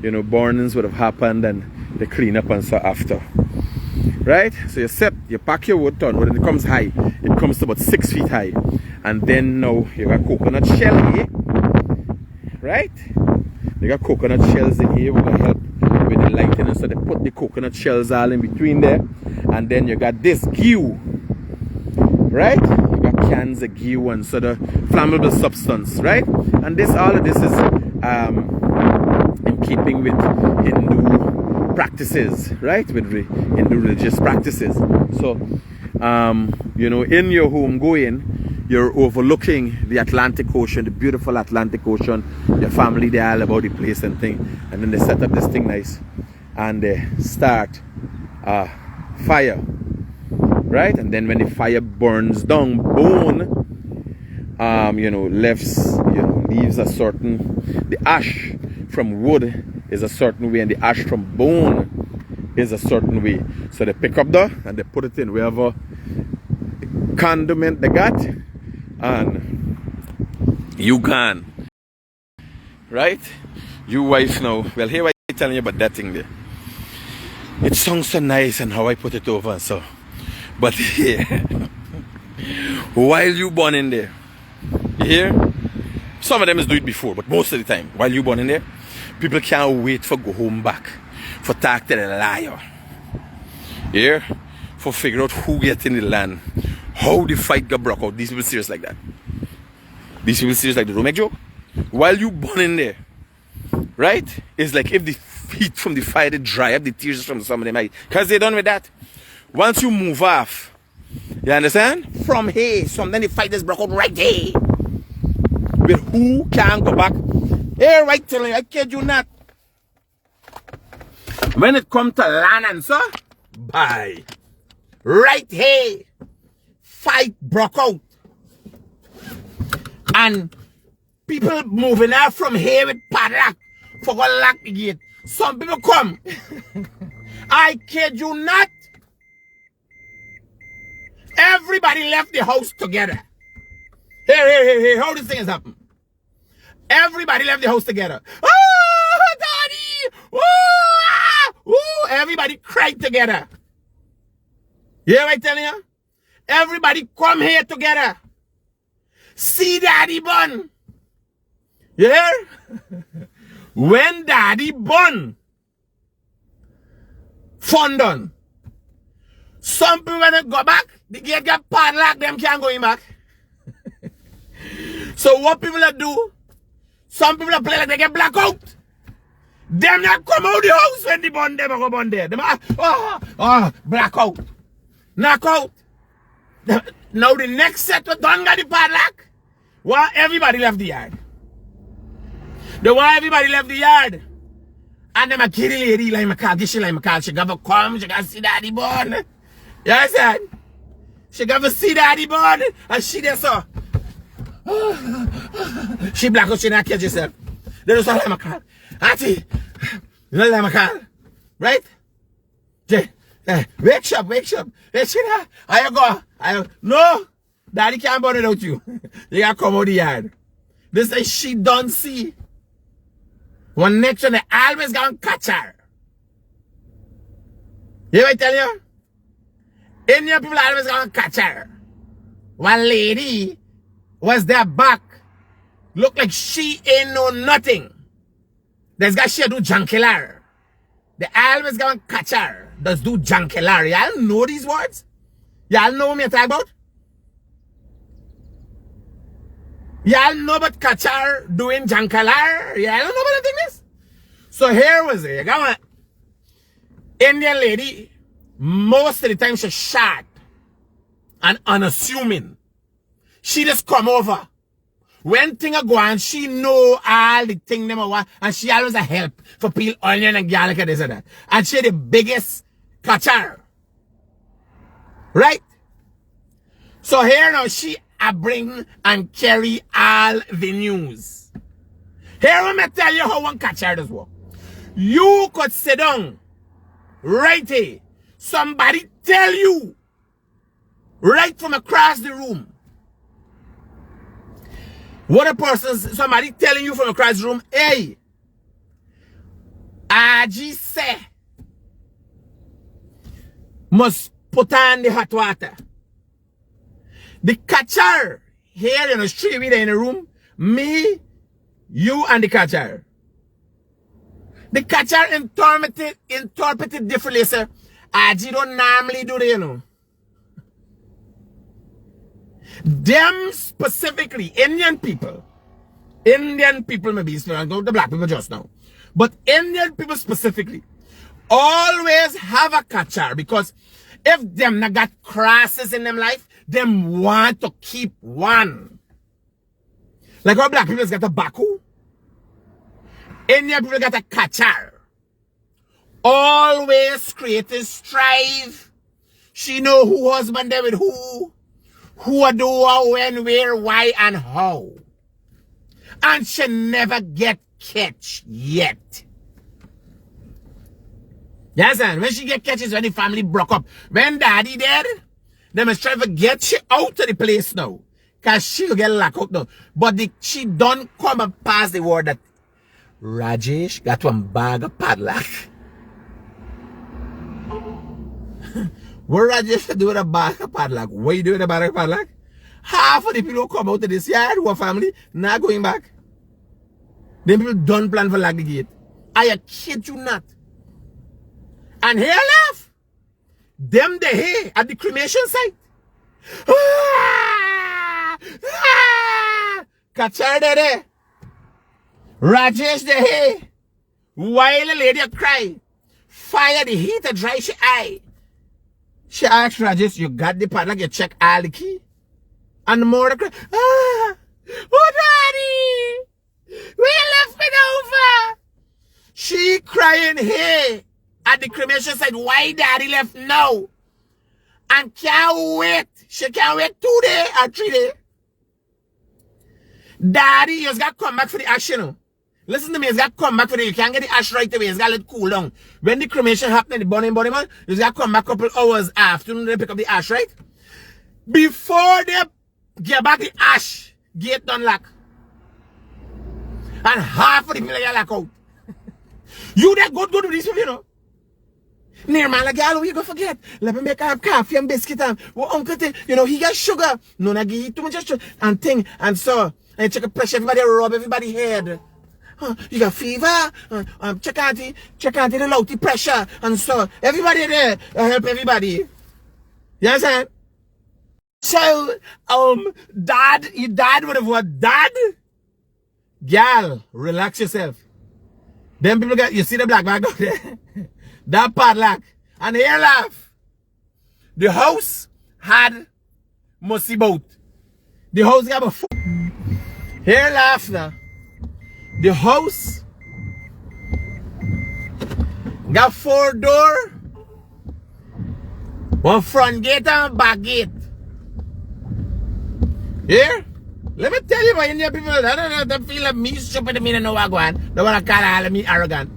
you know, burnings would have happened and they clean up and so after. Right? So you pack your wood ton. When it comes high, it comes to about 6 feet high. And then now you got coconut shell here. Right? They got coconut shells in here. We're going to help with the lighting. So they put the coconut shells all in between there. And then you got this GUYANA. Right? You got cans of GUYANA and so the flammable substance. Right? And all of this is in keeping with Hindu practices, right? With Hindu religious practices. So, you know, in your home going, you're overlooking the Atlantic Ocean, the beautiful Atlantic Ocean. Your family, they're all about the place and thing. And then they set up this thing nice. And they start fire, right? And then when the fire burns down, bone, you know, leaves a certain, the ash from wood is a certain way and the ash from bone is a certain way. So they pick up that and they put it in wherever condiment they got, and you can right? You wife now. Well, here I telling you about that thing there. It sounds so nice and how I put it over and so. But here, while you born in there, you hear? Some of them is do it before, but most of the time, while you born in there, people can't wait for go home back, for talk to the liar. Here, for figure out who get in the land, how the fight got broke out. These people serious like that. These people serious like that. Don't make joke. While you born in there, right? It's like if the heat from the fire they dry up the tears from some of them eyes. Because they're done with that. Once you move off, you understand? From here, from then the fight is broke out right there. But who can go back? Hey, right telling you, I kid you not. When it comes to land and so, bye. Right here, fight broke out. And people moving out from here with padlock for go lock the gate. Some people come. I kid you not. Everybody left the house together. Here, how this thing has happened. Everybody left the house together. Oh, Daddy! Oh, everybody cried together. You hear what I'm telling you? Everybody come here together. See Daddy bun. You hear? When Daddy bun, fun done. Some people when they go back, the gate get padlocked, them can't go in back. So what people that do, some people that play like they get black out. Them not come out the house when the bun them go bun there. Them black out. Knock out. Now the next set of done got the padlock. Well, everybody left the yard. Everybody left the yard. And them a kitty lady like my car, she like my car. She gotta come, she gotta see Daddy bun. You understand? She gotta see Daddy bun. And she there so. She black out, she not catch herself. They just like my car. Auntie, you know like my car. Right? Wake up. Hey, Shina, how you go? No, Daddy can't burn it out you. You gotta come out the yard. This is she don't see. One next one, they always gonna catch her. You know what I tell you? Indian people always gonna catch her. One lady was there back. Look like she ain't know nothing. There's got she do junkilar. They always gonna catch her. Does do junkilar. Y'all know these words? Y'all know what me talk about? Y'all know about catch her doing junkilar? Y'all don't know about the thing is? So here was it. You got one Indian lady. Most of the time she's short and unassuming. She just come over. When things are going, she know all the things them are, and she always a help for peel onion and garlic and this and that. And she the biggest catcher. Right? So here now she a bring and carry all the news. Here let me tell you how one catcher does work. You could sit down right here. Somebody tell you right from across the room. What a person, somebody telling you from across the room, hey, Aji say, must put on the hot water. The catcher here in the street, we in the room, me, you, and the catcher. The catcher interpreted differently, sir. Aji don't normally do that, you know. Them specifically, Indian people maybe, I go to black people just now, but Indian people specifically always have a catcher because if them not got crosses in them life, them want to keep one. Like how black people got a baku, Indian people got a catcher. Always creating strive. She know who husband there with who do, when, where, why, and how. And she never get catch yet. Yes, and when she get catch is when the family broke up. When Daddy dead, they must try to get she out of the place now. Because she'll get locked out now. But she don't come and pass the word that Rajesh got one bag of padlock. What Rajesh do with a bag of padlock? What you do with a bag of padlock? Half of the people who come out of this yard who are family not going back. Them people don't plan for lock the gate. I kid you not. And here left. Them they here at the cremation site. Kachar there. Rajesh they here. While the lady cry. Fire the heat to dry she eye. She asked Rajesh, you got the padlock, you check all the key. And the mother cry, oh daddy, we left me over. She crying here at the cremation site, why daddy left now? And can't wait. She can't wait 2 days or 3 days. Daddy, you just got to come back for the ash, you know. Listen to me, you got to come back for the, you can't get the ash right away, you got to let it cool down. When the cremation happened, the burning body man, you just got to come back a couple hours after they pick up the ash, right? Before they get back the ash, gate done lock. And half of the people are lock out. You that good with these people, you know. Near man, like, girl, you go forget. Let me make a coffee and biscuit and well, uncle, you know, he got sugar. No, I give you too much sugar and thing. And so, and check the pressure, everybody rub everybody head. You got fever, check out the low pressure. And so, everybody there, help everybody. You understand? So, your dad would have what? Dad? Gal, relax yourself. Them people got, you see the black bag out there? That padlock. And here laugh. The house had musty boat. The house got a here laugh now. The house got 4 doors. One front gate and back gate. Here? Let me tell you about Indian people, I don't know, they feel like me stupid and me don't know what going on. They want to call all of me arrogant.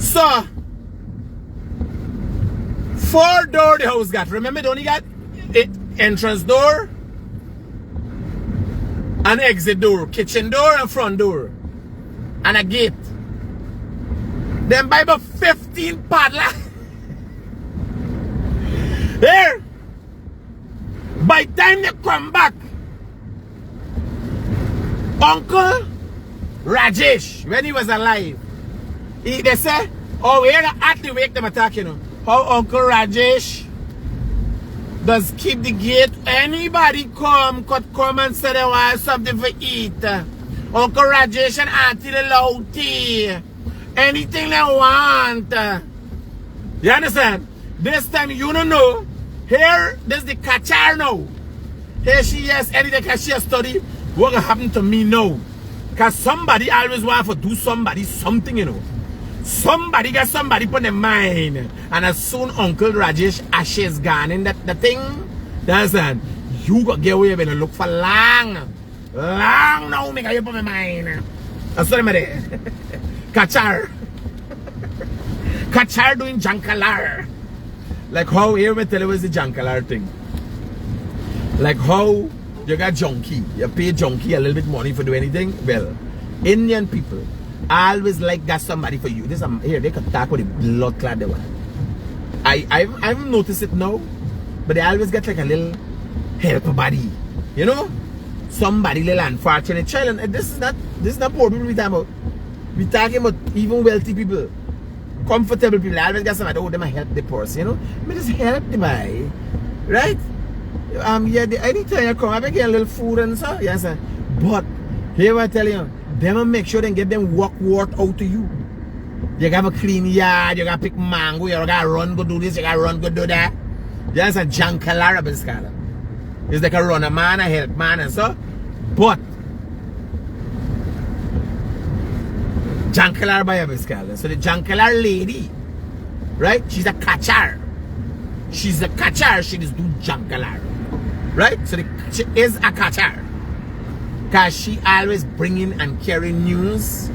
So, 4 doors the house got. Remember, they only got entrance door, an exit door, kitchen door and front door. And a gate. Then buy about 15 padlock. There. By the time they come back, Uncle Rajesh, when he was alive, they say, oh, we're at the wake them attack, you know. How Uncle Rajesh does keep the gate. Anybody could come and say they want something for eat. Uncle Rajesh and Auntie the low tea. Anything they want. You understand? This time you don't know. Here, this is the catcher now. Here she has anything that she has studied. What gonna happen to me now? Because somebody always want to do somebody something, you know. Somebody got somebody put in mind. And as soon Uncle Rajesh ashes gone in that thing, that's that. You got get away and look for long. Long now, make you put my mind. That's what I'm there. Kachar. Kachar doing jankalar. Like how here we tell you was the jankalar thing. Like how you got junkie. You pay junkie a little bit money for do anything. Well, Indian people always like got somebody for you. This here they can talk with the blood clad they want. I've noticed it now, but they always get like a little helper body, you know, somebody little unfortunate child. And this is not poor people we talking about. We talking about even wealthy people, comfortable people. They always got somebody. Oh, they might help the person, you know. They just help the guy, right? Yeah. Anytime you come, I get a little food and so yes, sir. But here I tell you. Them make sure they get them work out to you. You gotta clean yard, you gotta pick mango, you gotta run, go do this, you gotta run, go do that. There's a jankalar of this kind. It's like a runner man, a help man and so. But jankalar by a scala. So the jankalar lady, right? She's a catcher. She's a catcher, she just do jankalar. Right? So she is a catcher. Because she always bringing and carrying news,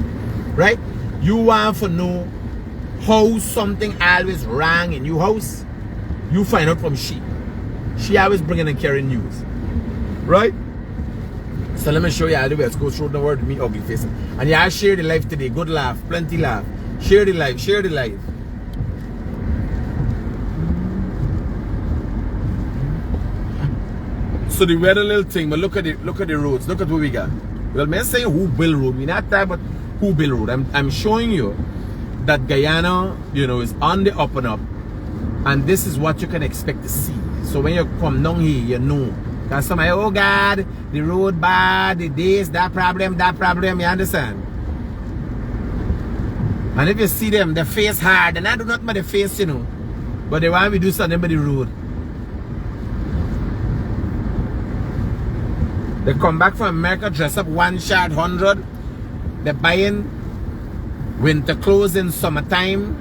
right? You want to know how something always wrong in your house, you find out from she. She always bringing and carrying news, right? So let me show you how the West Coast Road the word with me ugly face. And yeah, share the life today. Good laugh, plenty laugh. Share the life, share the life. So the weather little thing, but look at the roads, look at what we got. Well, man saying who build road, we not that, but who build road. I'm showing you that Guyana, you know, is on the up and up, and this is what you can expect to see. So when you come down here, you know. Because somebody, oh God, the road bad, the this, that problem, you understand? And if you see them, their face hard, and I do not matter the face, you know, but they want me to do something about the road. They come back from America, dress up one shot 100. They're buying winter clothes in summertime,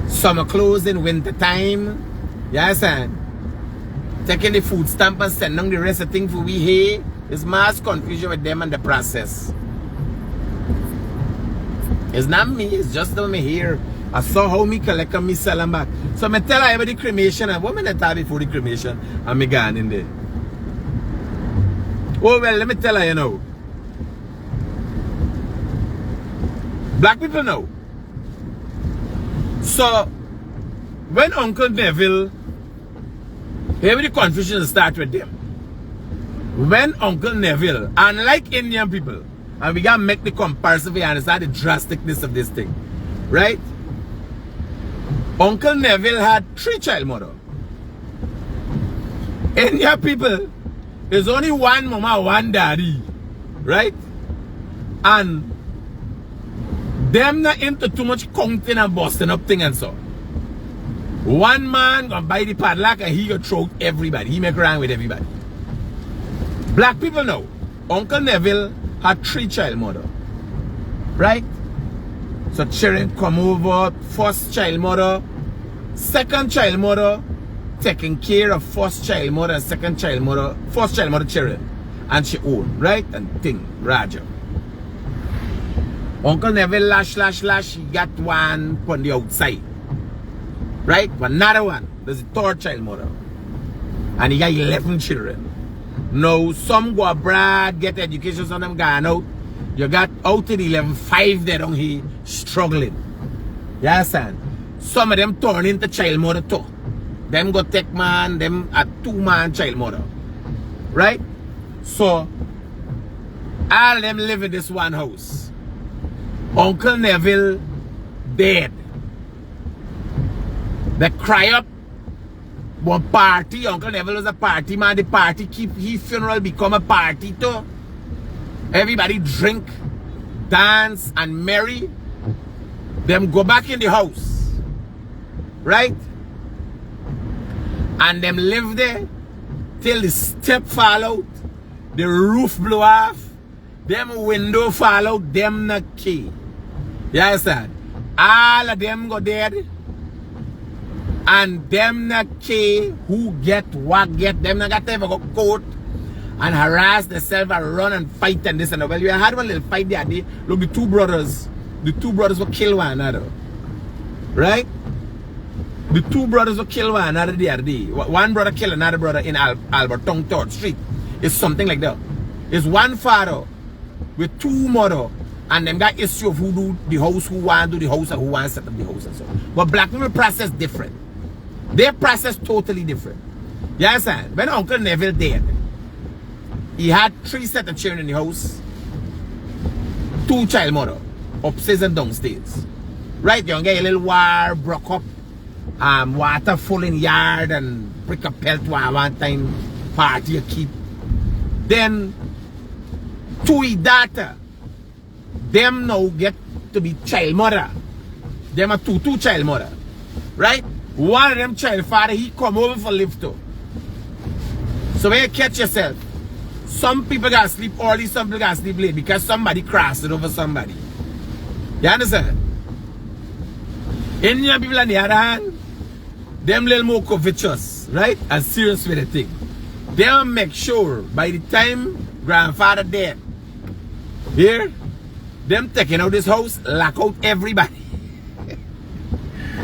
summer clothes in winter time. You understand? Taking the food stamp and sending the rest of the thing for we here. It's mass confusion with them and the process. It's not me, it's just them here. I saw how me collect and me sell them back. So I tell her about the cremation and what I tell before the cremation and me gone in there. Oh well, let me tell her, you know. Black people know. So when Uncle Neville, here the confusion start with them. When Uncle Neville, unlike Indian people, and we gotta make the comparison we understand the drasticness of this thing, right? Uncle Neville had 3 child mother. Indian people, there's only one mama, one daddy, right? And them not into too much counting and busting up thing and so. One man gonna buy the padlock and he gonna throw out everybody. He make around with everybody. Black people know. Uncle Neville had 3 child mother. Right? So children come over, first child mother, second child mother, taking care of first child mother, second child mother, first child mother children. And she own, right? And thing, Raja. Uncle Neville lash, he got one on the outside. Right? Another one. There's a 3rd child mother. And he got 11 children. Now, some go abroad, get education, some of them gone out. You got out of the 11, 5 there down here struggling. You understand? Some of them turn into child mother too. Them go take man, them a 2-man child mother. Right? So, all of them live in this one house. Uncle Neville dead. They cry up one party. Uncle Neville was a party man. The party keep his funeral become a party too. Everybody drink, dance, and merry. Them go back in the house. Right? And them live there till the step fall out, the roof blow off, them window fall out, them not key. You understand? All of them go dead. And them not care who get what get. Them not got to ever go court and harass themselves and run and fight and this and that. Well, we had one little fight the other day. Look, the two brothers will kill one another. Right? The 2 brothers will kill one another the other day. One brother kill another brother in Alberton 3rd Street. It's something like that. It's one father with 2 mother. And them got issue of who do the house, who want to do the house, and who want to set up the house and so. But black people process different. Their process totally different. You understand? When Uncle Neville dead, he had 3 sets of children in the house, 2 child mother, upstairs and downstairs. Right? You get a little war broke up, water full in yard and brick a pelt one time party you keep. Then 2 daughter. Them now get to be child mother. Them are two child mother. Right? One of them child father, he come over for live too. So when you catch yourself, some people gotta sleep early, some people gotta sleep late because somebody crossed it over somebody. You understand? Indian people on the other hand, them little more covetous, right? And serious with the thing. They'll make sure by the time grandfather dead, here, them taking out this house, lock out everybody.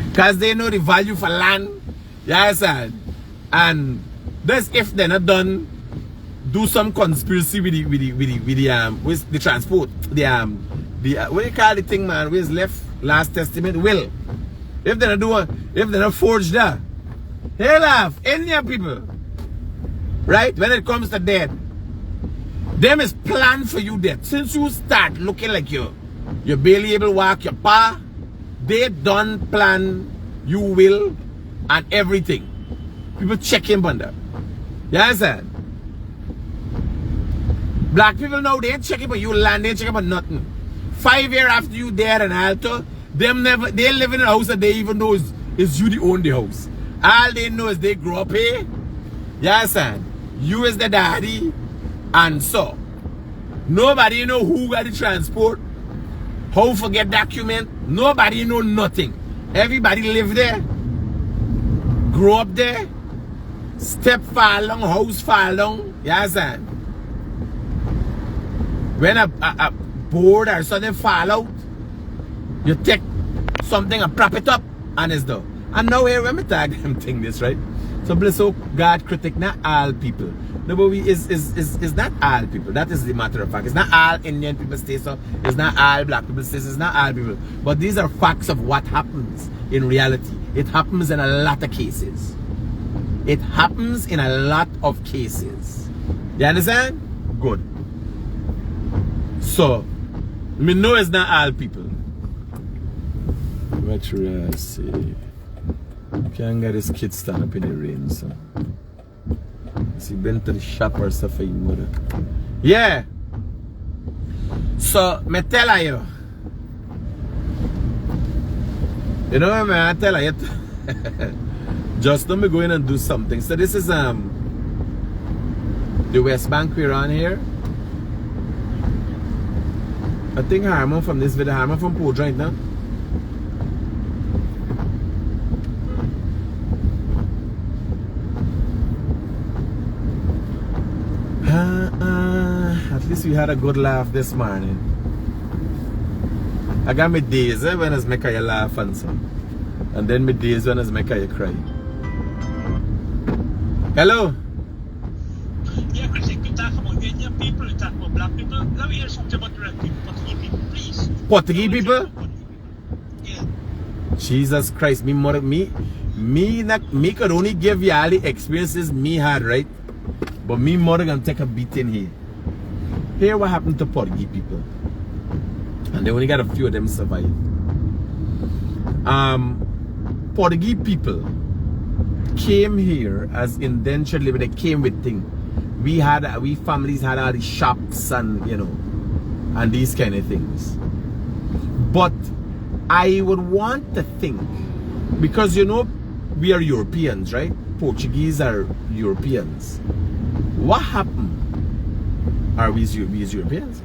Because they know the value for land. Yes, and that's if they're not done do some conspiracy with the transport, what do you call the thing, man? Where's left last testament will? If they're not forge that, hell off Indian people, right? When it comes to death, them is planned for you death. Since you start looking like you're barely able to walk your path, they done plan you will and everything. People checking on that. You understand? Black people now, they ain't checking for you land, they ain't checking for nothing. 5 years after you dead and altar, they live in a house that they even know is you the own the house. All they know is they grow up here. You understand? You is the daddy, and so nobody know who got the transport, how forget document, nobody know nothing. Everybody live there, grow up there, step far along, house far along. You understand? When a board or something fall out, you take something and prop it up and it's done. And now here when we tag them thing this, right? So bless oh God, critic, not all people. No, but is not all people. That is the matter of fact. It's not all Indian people stay so. It's not all black people stay so. It's not all people. But these are facts of what happens in reality. It happens in a lot of cases. It happens in a lot of cases. You understand? Good. So, me know it's not all people. What should I say? Can't get this kid stand up in the rain, so. See, been to the shop or stuff for your mother. Yeah. So, me tell you. You know what I tell you? Just let me go in and do something. So this is the West Bank we're on here. I think Harmon from this video, Harmon from Port right now. At least we had a good laugh this morning. I got my days when I make you laugh and so. And then my days when I make you cry. Hello? Yeah, Critic, we talk about Indian people, we talk about black people. Let me hear something about the red people, Portuguese people, please. Portuguese people? Yeah. Jesus Christ, me could only give you all the experiences me had, right? But me more gonna take a beating here. Here what happened to Portuguese people. And they only got a few of them survive. Portuguese people came here as indentured labor. They came with things. We families had all the shops and you know, and these kind of things. But I would want to think, because you know we are Europeans, right? Portuguese are Europeans. What happened? Are we Europeans?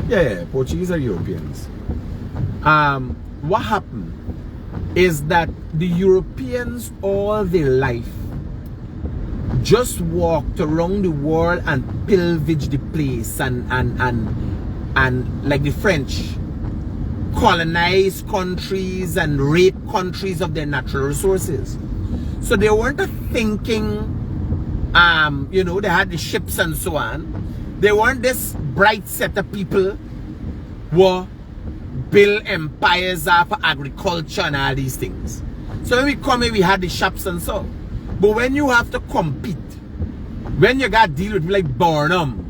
Yeah, Portuguese are Europeans. What happened is that the Europeans all their life just walked around the world and pillaged the place and like the French colonized countries and raped countries of their natural resources. So they weren't thinking, you know, they had the ships and so on. They weren't this bright set of people who build empires for agriculture and all these things. So when we come here, we had the shops and so. But when you have to compete, when you got to deal with like Burnham,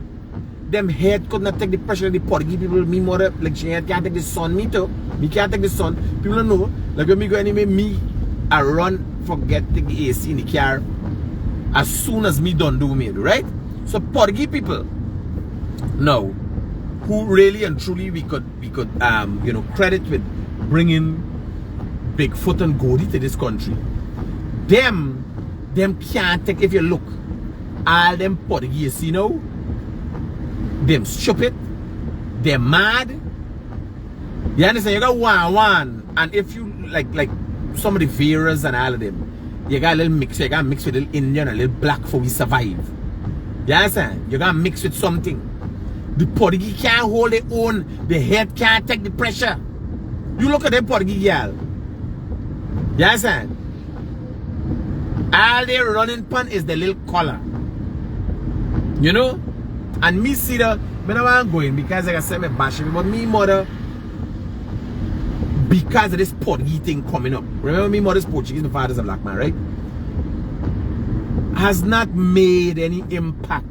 them head could not take the pressure of the Portuguese people. Me more like she can't take the sun. Me too. Me can't take the sun. People don't know. Like when me go anyway, I run forget the AC in the car as soon as me done do me, right? So Portuguese people now, who really and truly we could you know, credit with bringing Bigfoot and Goldie to this country. Them can't take, if you look, all them Portuguese, you know, them stupid, they're mad. You understand? You got one, and if you like some of the Veras and all of them, you got a little mix, you got mix with a little Indian and a little black for we survive. You understand? You got mix with something. The Portuguese can't hold their own, the head can't take the pressure. You look at them Portuguese girl. You understand? All they running pan is the little collar. You know? And me see the, I don't want to go in because like I said, I'm bashing, but me mother, because of this Portuguese thing coming up. Remember me mother's Portuguese, my father's a black man, right? Has not made any impact.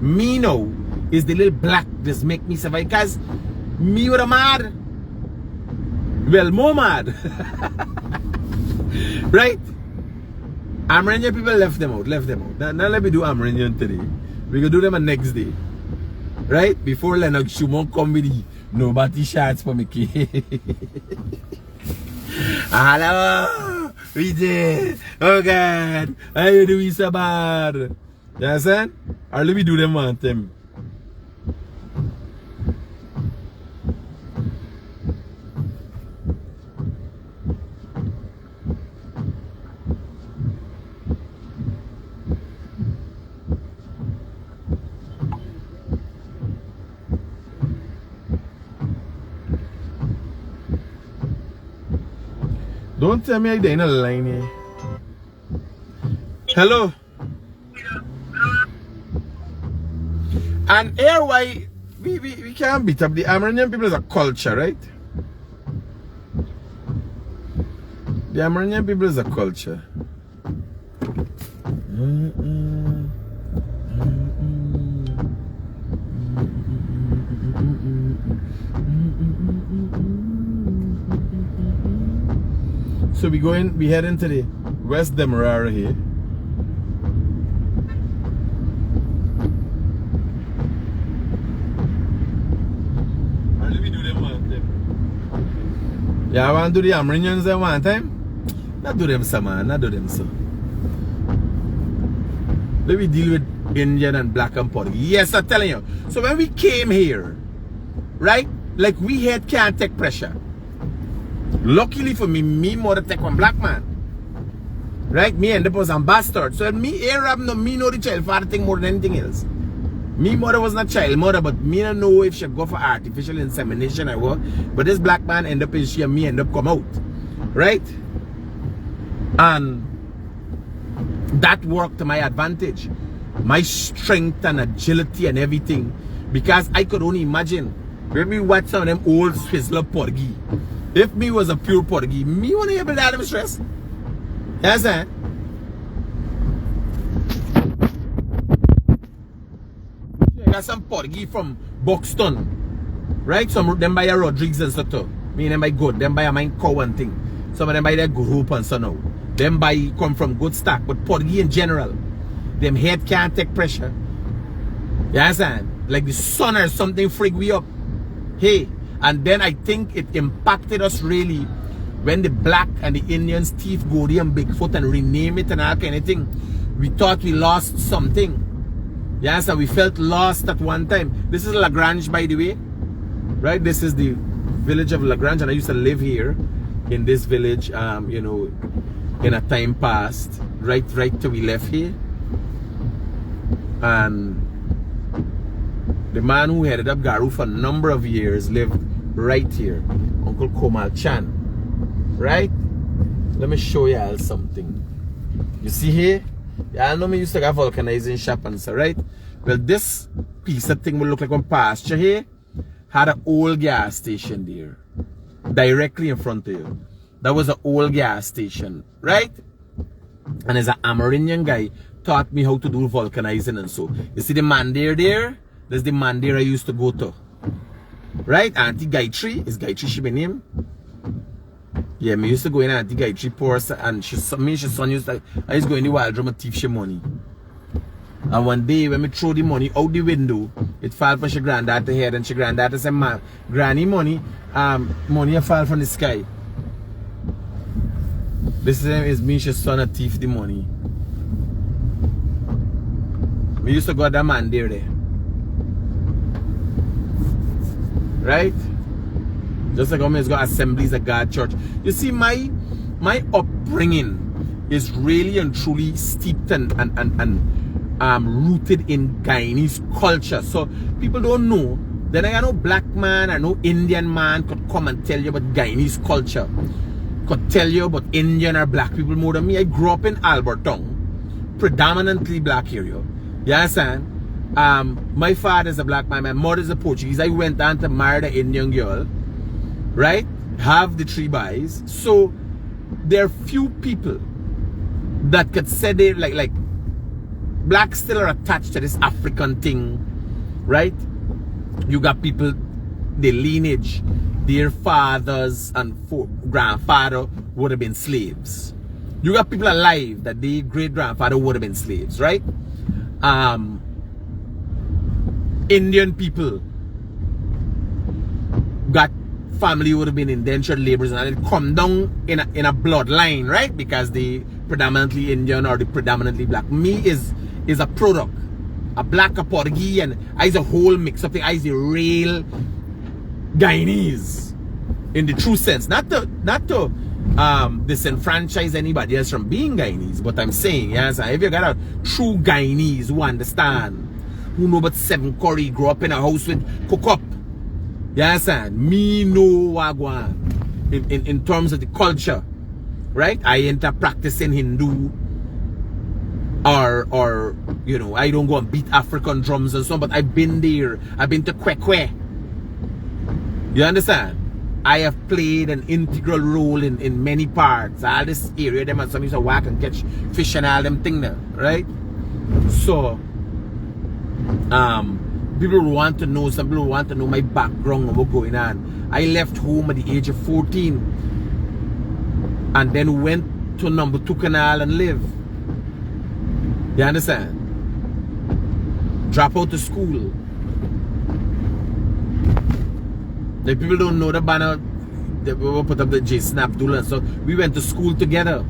Me now is the little black that make me survive because me would have mad. Well, more mad. Right? Amerindian people left them out. Now let me do Amerindian today. We can do them the next day. Right? Before Leonard Schumann come with the nobody shots for me. Hello! We did! Oh God! How you doing so bad? You understand? Or let me do them one time. Don't tell me they're in a line here. Hello. And here why we can't beat up the Amerindian people as a culture, right? The Amerindian people is a culture. So we heading to the West Demerara here. Or let me do them one time. Yeah, I want to do the Amerindians them one time. Not do them so, man. Not do them so. Let me deal with Indian and black and Portuguese. Yes, I'm telling you. So when we came here, right? Like we had can't take pressure. Luckily for me, me mother take one black man. Right? Me end up as ambassador. So me Arab no me know the child father thing more than anything else. Me mother was not child mother, but me don't know if she go for artificial insemination or what. But this black man end up in she and me end up come out. Right? And that worked to my advantage. My strength and agility and everything. Because I could only imagine when we watch some of them old Swizzler Portuguese. If me was a pure Portuguese, me wouldn't able to have them stress. Yes, sir. Got some Portuguese from Buxton. Right? Some of them by a Rodriguez and stuff. Me and them by good. Them by a mine cow and thing. Some of them by their group and so now. Them by come from good stock. But Portuguese in general, them head can't take pressure. Yes, sir. Like the sun or something freak we up. Hey. And then I think it impacted us really when the black and the Indians thief Goldie and Bigfoot and rename it and all kind of thing. We thought we lost something. Yes, and we felt lost at one time. This is Lagrange, by the way. Right? This is the village of Lagrange, and I used to live here in this village, you know, in a time past. Right till we left here. And the man who headed up Garu for a number of years lived right here, Uncle Komal Chan. Right? Let me show y'all something. You see here? Y'all know me used to have vulcanizing shop and so, right? Well, this piece of thing will look like one pasture here. Had an old gas station there. Directly in front of you. That was an old gas station. Right? And as an Amerindian guy taught me how to do vulcanizing and so. You see the Mandir there? That's the Mandir I used to go to. Right? Auntie Gayatri. Is Gayatri she my name? Yeah, me used to go in Auntie Gayatri purse and she son used to, I used to go in the wild drum and thief she money. And one day when me throw the money out the window, it fell from she granddad head and she granddad said, "Man, granny money fall from the sky." This is me, she son a thief the money. We used to go to that man there. Right? Just like how we got Assemblies of God Church. You see, my upbringing is really and truly steeped and rooted in Guyanese culture. So people don't know. Then I got no black man or no Indian man could come and tell you about Guyanese culture. Could tell you about Indian or black people more than me. I grew up in Alberton, predominantly black area. You understand? My father's a black man, my mother's a Portuguese. I went on to marry the Indian girl, right? Have the 3 boys. So there are few people that could say they like blacks still are attached to this African thing, right? You got people, their lineage, their fathers and grandfather would have been slaves. You got people alive that their great grandfather would have been slaves, right? Indian people got family would have been indentured laborers, and it come down in a bloodline, right? Because the predominantly Indian or the predominantly black. Me is a product, a black, a Portuguese, and I is a whole mix of thing. I is a real Guyanese in the true sense, not to disenfranchise anybody else from being Guyanese, but I'm saying, yes, if you got a true Guyanese who understand, who know about 7 curry, grow up in a house with cook up, you understand? Me know wagwan in terms of the culture, right? I enter practicing Hindu, or you know, I don't go and beat African drums and so on, but I've been there. I've been to Kwekwe. You understand? I have played an integral role in many parts. All this area, them and some used to walk and catch fish and all them thing there, right? So people want to know, some people want to know my background and what's going on. I left home at the age of 14 and then went to number 2 canal and live. You understand? Drop out of school. The people don't know the banner. They put up the J Snap Dula. So we went to school together.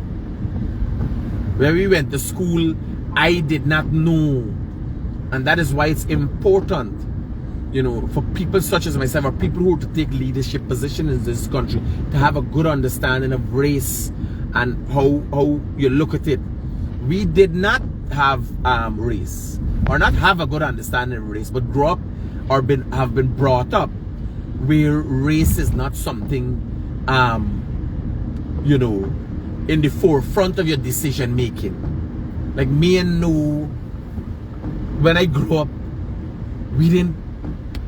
When we went to school, I did not know. And that is why it's important, you know, for people such as myself, or people who are to take leadership positions in this country, to have a good understanding of race and how you look at it. We did not have race, or not have a good understanding of race, but grow up or have been brought up where race is not something, you know, in the forefront of your decision making. Like me and No, when I grew up, we didn't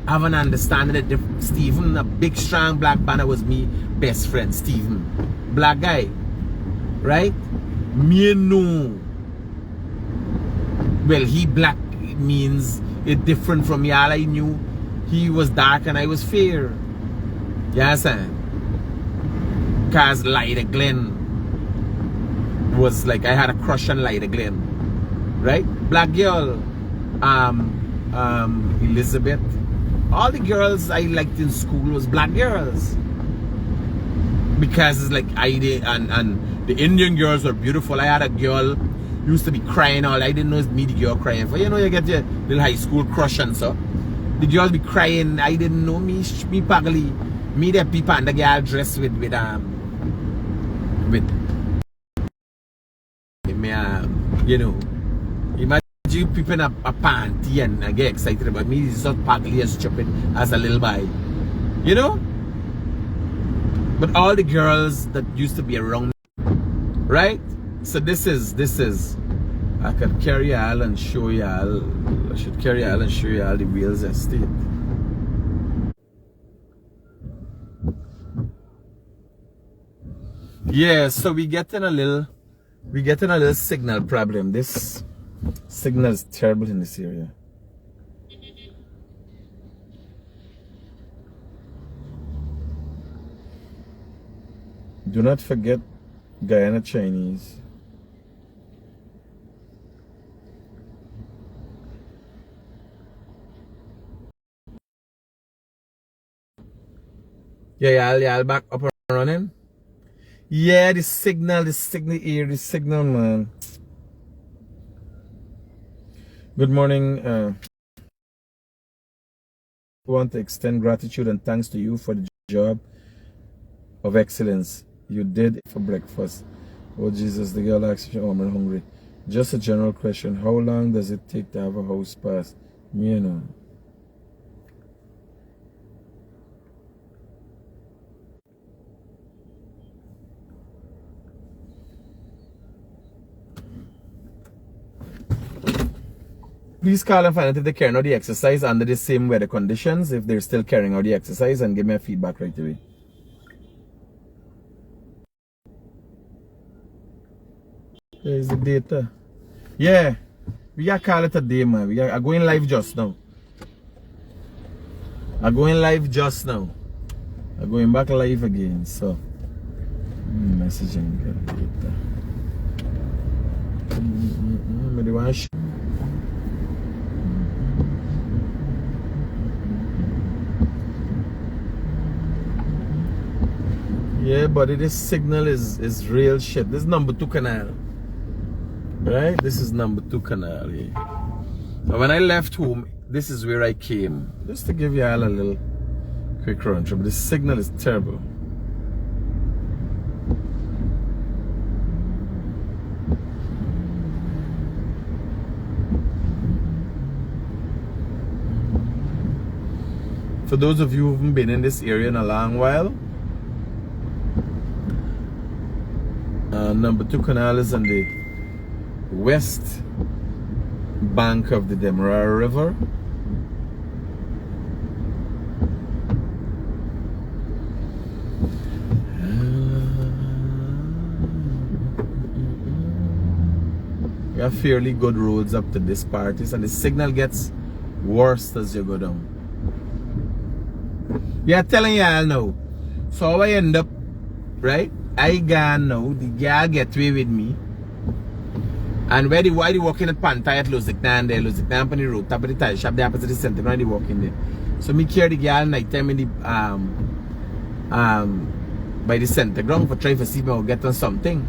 have an understanding that Stephen, a big strong black banner, was me best friend. Stephen, black guy, right? Me and No, well, he black means it different from me. All I knew, he was dark and I was fair. You understand? Cause Lyda Glenn was like, I had a crush on Lyda Glenn, right? Black girl, Elizabeth. All the girls I liked in school was black girls, because it's like I did, and the Indian girls were beautiful. I had a girl used to be crying all. I didn't know it's me the girl crying for. You know, you get your little high school crush and so. The girls be crying. I didn't know me pagli. Me the people and the girl dressed with me you know, imagine you peeping a panty and I get excited about me. It's not pagli as stupid as a little boy, you know. But all the girls that used to be around, right? So this is I could carry y'all and show y'all. I should carry y'all and show y'all the Wales estate. Yeah, so we getting a little signal problem. This signal is terrible in this area. Do not forget Guyana Chinese. Yeah, y'all back up and running. Yeah, the signal here, the signal, man. Good morning. I want to extend gratitude and thanks to you for the job of excellence you did for breakfast. Oh Jesus, the girl asked me, oh, I'm hungry. Just a general question. How long does it take to have a house pass? Me, you know. Please call and find out if they're carrying out the exercise under the same weather conditions, if they're still carrying out the exercise, and give me a feedback right away. There's the data. Yeah, we got to call it a day, man. We are going live just now. I'm going live just now. I'm going back live again, so messaging data. Yeah, buddy, this signal is real shit. This is number 2 canal. Right? This is number 2 canal. Yeah. Now when I left home, this is where I came. Just to give you all a little quick run through. But the signal is terrible. For those of you who haven't been in this area in a long while, number 2 canal is on the west bank of the Demerara River. We have fairly good roads up to this part, and the signal gets worse as you go down. Yeah, telling y'all now. So how I end up, right? I gone now, the girl get away with me. And why they walking at Pantay at Luziknan there, Luziknan on the road, top of the tile shop, there opposite the center, when they walking there. So me carry the girl night time in the by the center ground for trying to see if I will get on something.